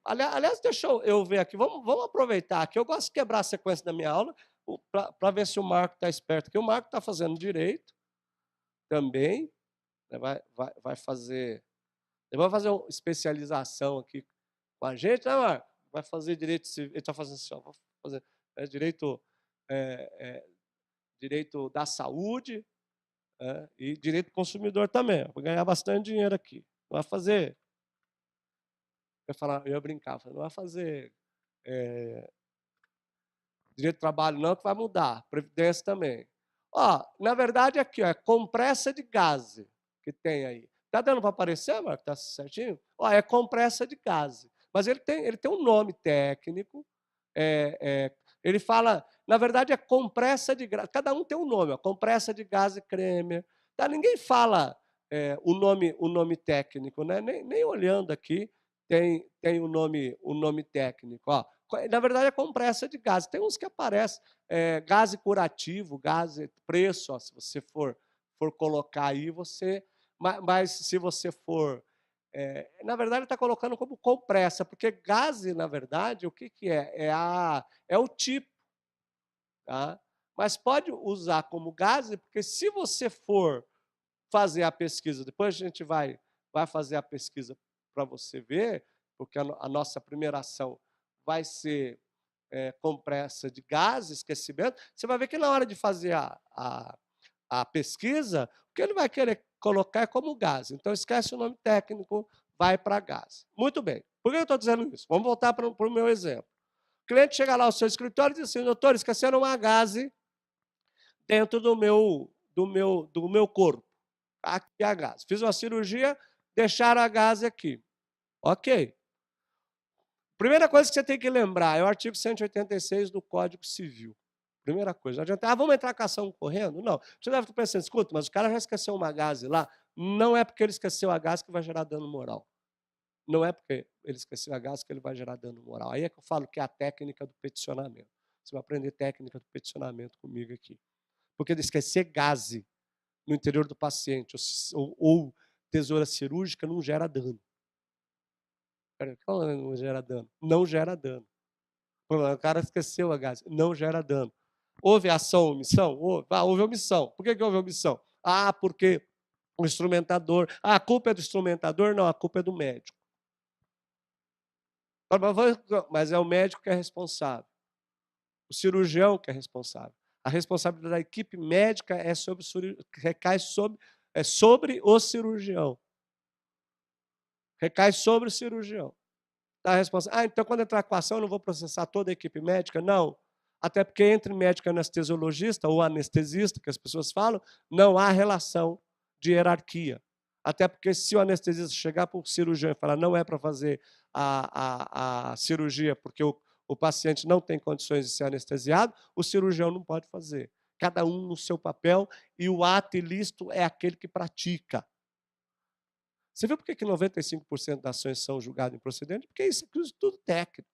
Aliás, deixa eu ver aqui, vamos aproveitar aqui. Eu gosto de quebrar a sequência da minha aula para ver se o Marco está esperto aqui. O Marco está fazendo direito também, né? vai fazer uma especialização aqui com a gente, né, Marco? Vai fazer direito civil, ele está fazendo assim, vai fazer direito da saúde, e direito do consumidor também. Vai ganhar bastante dinheiro aqui. Vai fazer. Eu ia brincar, não vai fazer direito do trabalho não, que vai mudar, previdência também. Ó, na verdade, aqui, ó, é compressa de gase que tem aí. Tá dando para aparecer, Marco? Tá certinho? Ó, é compressa de gase. Mas ele tem um nome técnico. Ele fala, na verdade, é compressa de gás. Cada um tem um nome, ó, compressa de gase creme. Tá? Ninguém fala o nome técnico, né? Nem olhando aqui tem o nome técnico. Ó. Na verdade, é compressa de gás. Tem uns que aparecem, gás curativo, gás preço, ó, se você for colocar aí, mas se você for... na verdade, está colocando como compressa, porque gás, na verdade, o que é? É o tipo. Tá? Mas pode usar como gás, porque se você for fazer a pesquisa, depois a gente vai fazer a pesquisa para você ver, porque a nossa primeira ação vai ser compressa de gás, esquecimento. Você vai ver que na hora de fazer a pesquisa, o que ele vai querer colocar é como gás. Então, esquece o nome técnico, vai para gás. Muito bem. Por que eu estou dizendo isso? Vamos voltar para o meu exemplo. O cliente chega lá ao seu escritório e diz assim, doutor, esqueceram uma gase dentro do meu corpo. Aqui a gase. Fiz uma cirurgia, deixaram a gase aqui. Ok. Primeira coisa que você tem que lembrar é o artigo 186 do Código Civil. Primeira coisa. Não adianta, vamos entrar com a ação correndo? Não. Você deve estar pensando, escuta, mas o cara já esqueceu uma gase lá. Não é porque ele esqueceu a gase que vai gerar dano moral. Não é porque ele esqueceu a gase que ele vai gerar dano moral. Aí é que eu falo que é a técnica do peticionamento. Você vai aprender técnica do peticionamento comigo aqui. Porque de esquecer gase no interior do paciente ou tesoura cirúrgica não gera dano. Não gera dano. Não gera dano. O cara esqueceu a gase. Não gera dano. Houve ação ou omissão? Houve omissão. Por que houve omissão? Porque o instrumentador. A culpa é do instrumentador? Não, a culpa é do médico. Mas é o médico que é responsável. O cirurgião que é responsável. A responsabilidade da equipe médica recai sobre o cirurgião. Recai sobre o cirurgião. Então quando entrar com a ação eu não vou processar toda a equipe médica? Não. Até porque entre médico e anestesiologista, ou anestesista, que as pessoas falam, não há relação de hierarquia. Até porque se o anestesista chegar para o cirurgião e falar não é para fazer a cirurgia porque o paciente não tem condições de ser anestesiado, o cirurgião não pode fazer. Cada um no seu papel, e o ato ilícito é aquele que pratica. Você viu por que 95% das ações são julgadas improcedentes? Porque isso é tudo técnico.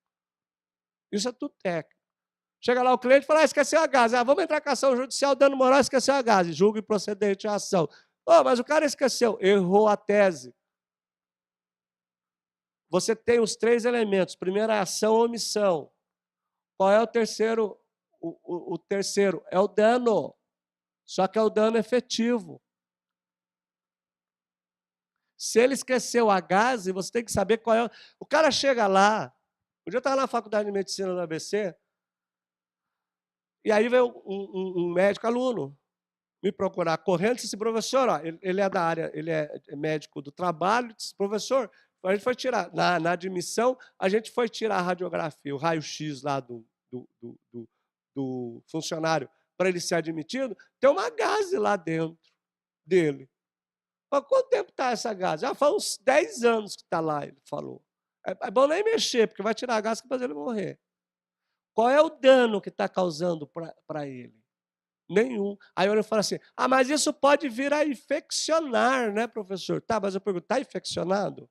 Isso é tudo técnico. Chega lá o cliente e fala, esqueceu a gase. Vamos entrar com ação judicial, dano moral, esqueceu a gase. Julga improcedente a ação. Mas o cara esqueceu, errou a tese. Você tem os 3 elementos. Primeiro é ação ou omissão. Qual é o terceiro? O terceiro é o dano. Só que é o dano efetivo. Se ele esqueceu a gase, você tem que saber qual é. O cara chega lá. Um dia eu estava na faculdade de medicina do ABC, e aí veio um médico aluno me procurar correndo e disse, professor, ele é da área, ele é médico do trabalho, disse, professor, a gente foi tirar, na admissão, a gente foi tirar a radiografia, o raio-x lá do funcionário, para ele ser admitido, tem uma gase lá dentro dele. Mas quanto tempo está essa gase? Faz uns 10 anos que está lá, ele falou. É bom nem mexer, porque vai tirar a gase que faz ele morrer. Qual é o dano que está causando para ele? Nenhum. Aí eu falo assim, mas isso pode vir a infeccionar, né, professor? Tá, mas eu pergunto, está infeccionado?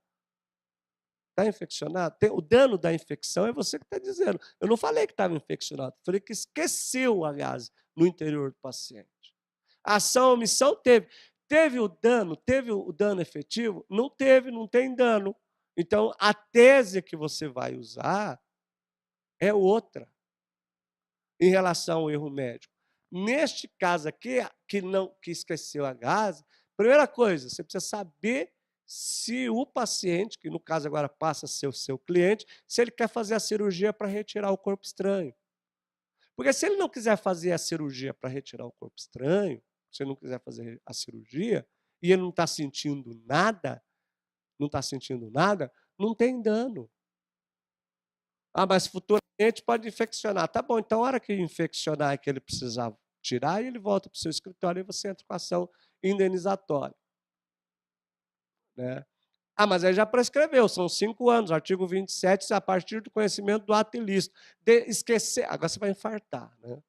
Está infeccionado? O dano da infecção é você que está dizendo. Eu não falei que estava infeccionado, falei que esqueceu a gase no interior do paciente. A ação, omissão teve. Teve o dano efetivo? Não teve, não tem dano. Então, a tese que você vai usar é outra em relação ao erro médico. Neste caso aqui, que esqueceu a gase, primeira coisa, você precisa saber se o paciente, que no caso agora passa a ser o seu cliente, se ele quer fazer a cirurgia para retirar o corpo estranho. Porque se ele não quiser fazer a cirurgia para retirar o corpo estranho, se ele não quiser fazer a cirurgia, e ele não está sentindo nada, não tem dano. Mas futuramente pode infeccionar. Tá bom, então a hora que infeccionar e que ele precisar tirar, ele volta para o seu escritório e você entra com a ação indenizatória. Né? Mas aí já prescreveu, são 5 anos, artigo 27, a partir do conhecimento do ato ilícito. Esquecer, agora você vai infartar, né?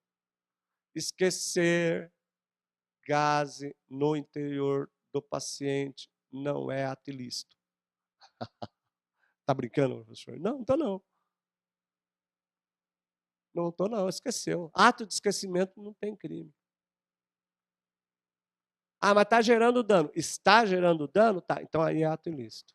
Esquecer gase no interior do paciente não é ato ilícito. Está brincando, professor? Não, estou não. Não estou não, esqueceu. Ato de esquecimento não tem crime. Mas está gerando dano. Está gerando dano? Tá, então aí é ato ilícito.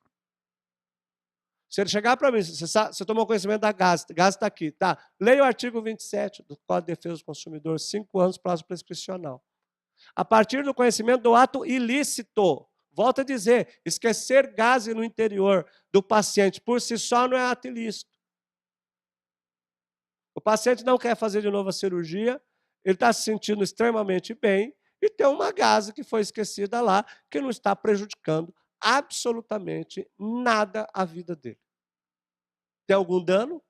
Se ele chegar para mim, você tomou conhecimento da gase está aqui, tá? Leia o artigo 27 do Código de Defesa do Consumidor, 5 anos prazo prescricional. A partir do conhecimento do ato ilícito, volto a dizer, esquecer gase no interior do paciente por si só não é ato ilícito. O paciente não quer fazer de novo a cirurgia, ele está se sentindo extremamente bem e tem uma gase que foi esquecida lá, que não está prejudicando absolutamente nada a vida dele. Tem algum dano?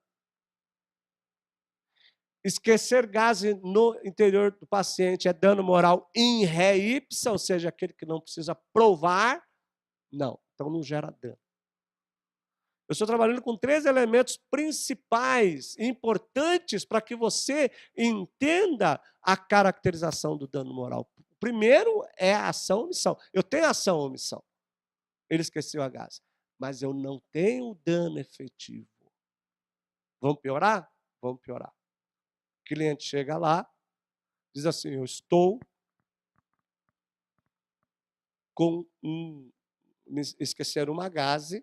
Esquecer gase no interior do paciente é dano moral in re ipsa, ou seja, aquele que não precisa provar? Não, então não gera dano. Eu estou trabalhando com 3 elementos principais, importantes, para que você entenda a caracterização do dano moral. O primeiro é a ação ou omissão. Eu tenho ação ou omissão. Ele esqueceu a gase. Mas eu não tenho dano efetivo. Vamos piorar? Vamos piorar. O cliente chega lá, diz assim, eu estou com esqueceram uma gase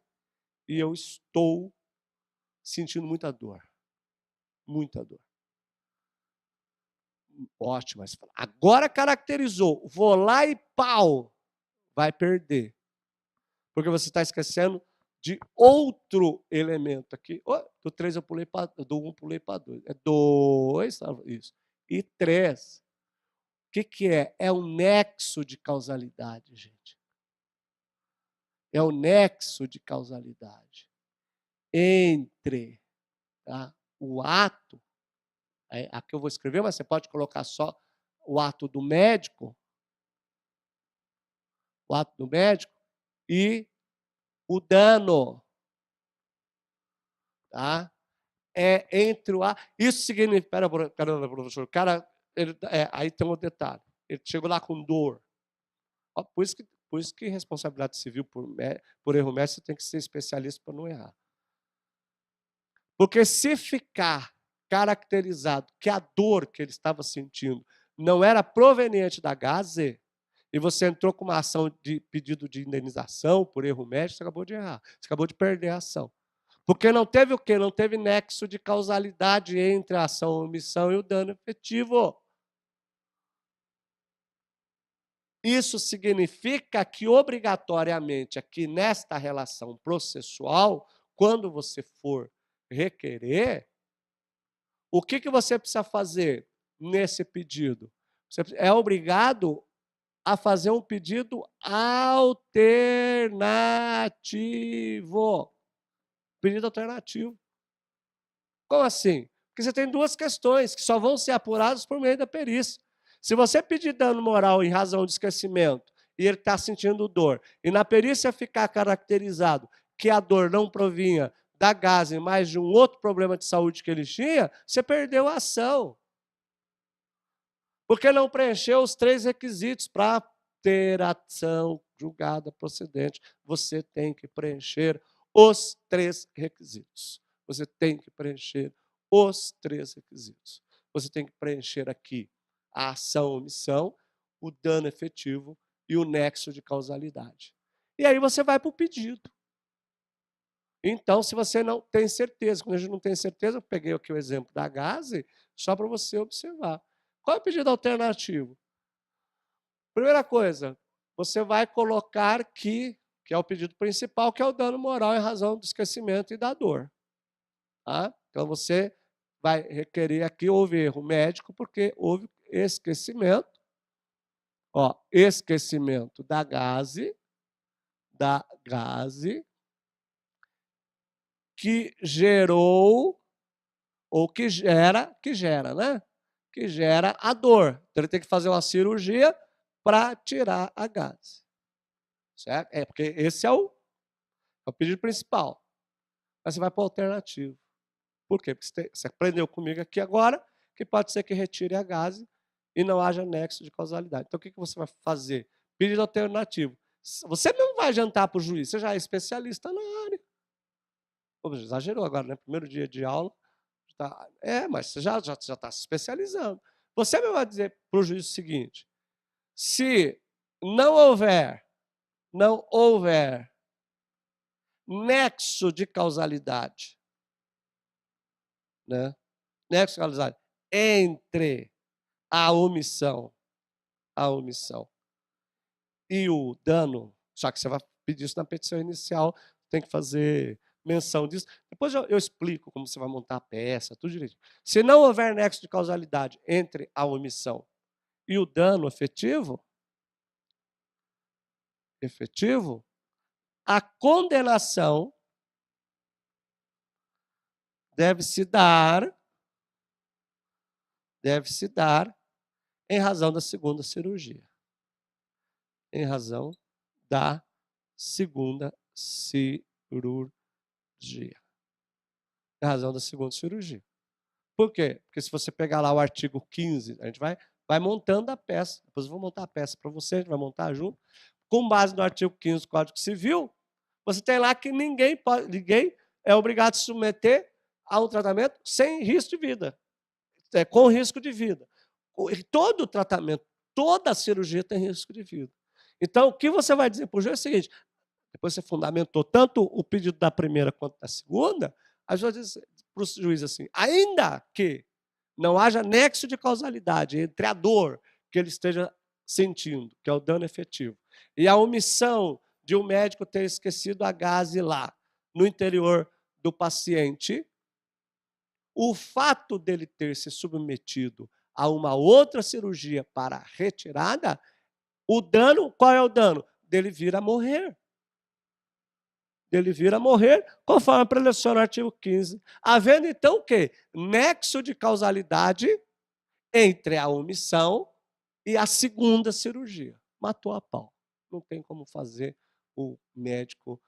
e eu estou sentindo muita dor. Muita dor. Ótimo, mas agora caracterizou, vou lá e pau, vai perder. Porque você está esquecendo de outro elemento aqui. Oh, do 3 eu pulei para do 1 pulei para 2. É 2, isso. E 3. O que é? É um nexo de causalidade, gente. É o nexo de causalidade entre, tá, o ato, aqui eu vou escrever, mas você pode colocar só o ato do médico, e o dano, tá? É entre o ato. Isso significa, pera, professor, cara, aí tem um detalhe. Ele chegou lá com dor. Ó, por isso que responsabilidade civil por erro médico você tem que ser especialista para não errar. Porque se ficar caracterizado que a dor que ele estava sentindo não era proveniente da gase, e você entrou com uma ação de pedido de indenização por erro médico, você acabou de errar. Você acabou de perder a ação. Porque não teve o quê? Não teve nexo de causalidade entre a ação ou omissão e o dano efetivo. Isso significa que, obrigatoriamente, aqui nesta relação processual, quando você for requerer, o que você precisa fazer nesse pedido? Você é obrigado a fazer um pedido alternativo. Pedido alternativo. Como assim? Porque você tem duas questões que só vão ser apuradas por meio da perícia. Se você pedir dano moral em razão de esquecimento e ele está sentindo dor, e na perícia ficar caracterizado que a dor não provinha da gase, mas de um outro problema de saúde que ele tinha, você perdeu a ação. Porque não preencheu os 3 requisitos para ter ação julgada procedente. Você tem que preencher os 3 requisitos. Você tem que preencher os 3 requisitos. Você tem que preencher aqui a ação ou omissão, o dano efetivo e o nexo de causalidade. E aí você vai para o pedido. Então, se você não tem certeza, quando a gente não tem certeza, eu peguei aqui o exemplo da gase, só para você observar. Qual é o pedido alternativo? Primeira coisa, você vai colocar que é o pedido principal, que é o dano moral em razão do esquecimento e da dor. Tá? Então, você vai requerer aqui, houve erro médico, porque houve esquecimento. Ó, esquecimento da gase, que gerou, ou que gera, né? Que gera a dor. Então, ele tem que fazer uma cirurgia para tirar a gase. Certo? É, porque esse é o pedido principal. Mas você vai para o alternativo. Por quê? Porque você aprendeu comigo aqui agora que pode ser que retire a gase e não haja nexo de causalidade. Então, o que você vai fazer? Pedido alternativo. Você não vai jantar para o juiz, você já é especialista na área. Pô, exagerou agora, né? Primeiro dia de aula. Mas você já está se especializando. Você mesmo vai dizer para o juiz o seguinte: se não houver nexo de causalidade, né? Nexo de causalidade entre a omissão e o dano, já que você vai pedir isso na petição inicial, tem que fazer menção disso. Depois eu explico como você vai montar a peça, tudo direito. Se não houver nexo de causalidade entre a omissão e o dano efetivo, a condenação deve-se dar em razão da segunda cirurgia. Em razão da segunda cirurgia. Em razão da segunda cirurgia. Por quê? Porque se você pegar lá o artigo 15, a gente vai montando a peça. Depois eu vou montar a peça para você, a gente vai montar junto. Com base no artigo 15 do Código Civil, você tem lá que ninguém é obrigado a se submeter a um tratamento sem risco de vida. Com risco de vida. Todo tratamento, toda cirurgia tem risco de vida. Então, o que você vai dizer para o juiz é o seguinte: depois você fundamentou tanto o pedido da primeira quanto da segunda, a juiz diz para o juiz assim: ainda que não haja nexo de causalidade entre a dor que ele esteja sentindo, que é o dano efetivo, e a omissão de um médico ter esquecido a gaze lá no interior do paciente, o fato dele ter se submetido a uma outra cirurgia para retirada, o dano, qual é o dano? Dele vir a morrer. Dele vir a morrer, conforme a preleção no artigo 15. Havendo então o quê? Nexo de causalidade entre a omissão e a segunda cirurgia. Matou a pau. Não tem como fazer o médico,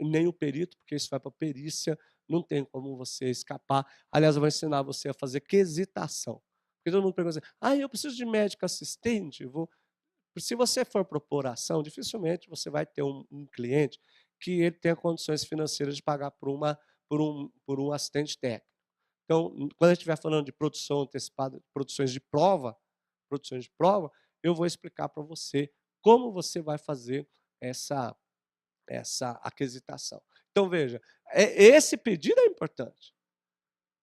nem o perito, porque isso vai para a perícia, não tem como você escapar. Aliás, eu vou ensinar você a fazer quesitação. Porque todo mundo pergunta assim, eu preciso de médico assistente? Se você for propor ação, dificilmente você vai ter um cliente que ele tenha condições financeiras de pagar por um assistente técnico. Então, quando a gente estiver falando de produção antecipada, produções de prova, eu vou explicar para você como você vai fazer essa aquisitação. Então, veja, esse pedido é importante.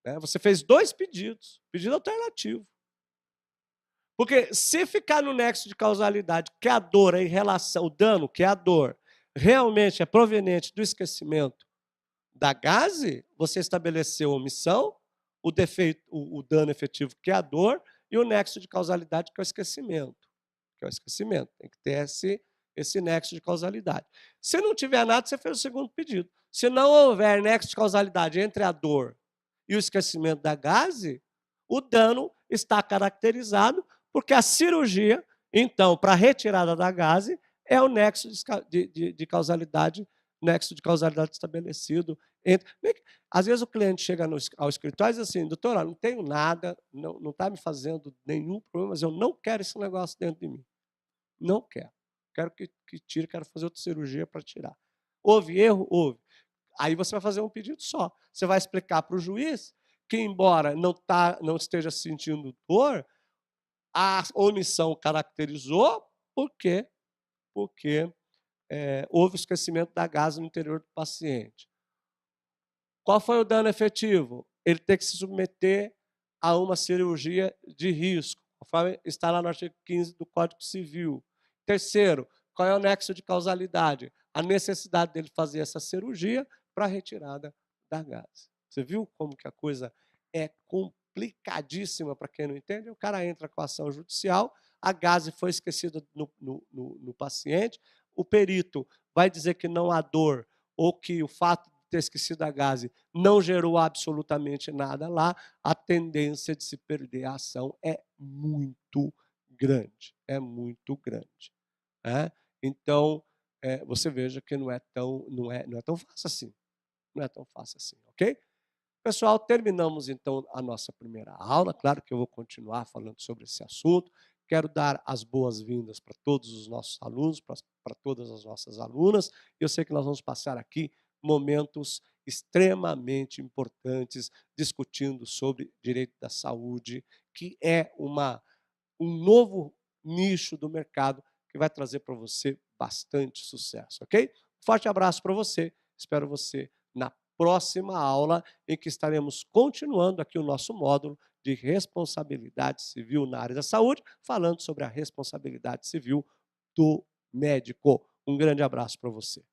Né? Você fez 2 pedidos, pedido alternativo. Porque se ficar no nexo de causalidade, que a dor é em relação, o dano, que é a dor, realmente é proveniente do esquecimento da gaze, você estabeleceu a omissão, o defeito, o dano efetivo, que é a dor, e o nexo de causalidade, que é o esquecimento. Tem que ter esse nexo de causalidade. Se não tiver nada, você fez o segundo pedido. Se não houver nexo de causalidade entre a dor e o esquecimento da gaze, o dano está caracterizado porque a cirurgia, então, para a retirada da gaze, é o nexo de causalidade, estabelecido entre. Às vezes o cliente chega ao escritório e diz assim, doutor, não tenho nada, não está me fazendo nenhum problema, mas eu não quero esse negócio dentro de mim. Não quero. Quero que tire, quero fazer outra cirurgia para tirar. Houve erro? Houve. Aí você vai fazer um pedido só. Você vai explicar para o juiz que, embora não esteja sentindo dor, a omissão caracterizou porque houve esquecimento da gaze no interior do paciente. Qual foi o dano efetivo? Ele tem que se submeter a uma cirurgia de risco, conforme está lá no artigo 15 do Código Civil. Terceiro, qual é o nexo de causalidade? A necessidade dele fazer essa cirurgia para a retirada da gaze. Você viu como que a coisa é complicadíssima para quem não entende? O cara entra com a ação judicial, a gaze foi esquecida no paciente, o perito vai dizer que não há dor ou que o fato de ter esquecido a gaze não gerou absolutamente nada lá, a tendência de se perder a ação é muito grande. É muito grande. Né? Então, você veja que não é tão fácil assim. Não é tão fácil assim, ok? Pessoal, terminamos então a nossa primeira aula. Claro que eu vou continuar falando sobre esse assunto. Quero dar as boas-vindas para todos os nossos alunos, para todas as nossas alunas. Eu sei que nós vamos passar aqui momentos extremamente importantes discutindo sobre direito da saúde, que é um novo nicho do mercado que vai trazer para você bastante sucesso, ok? Forte abraço para você. Espero você na próxima aula, em que estaremos continuando aqui o nosso módulo de responsabilidade civil na área da saúde, falando sobre a responsabilidade civil do médico. Um grande abraço para você.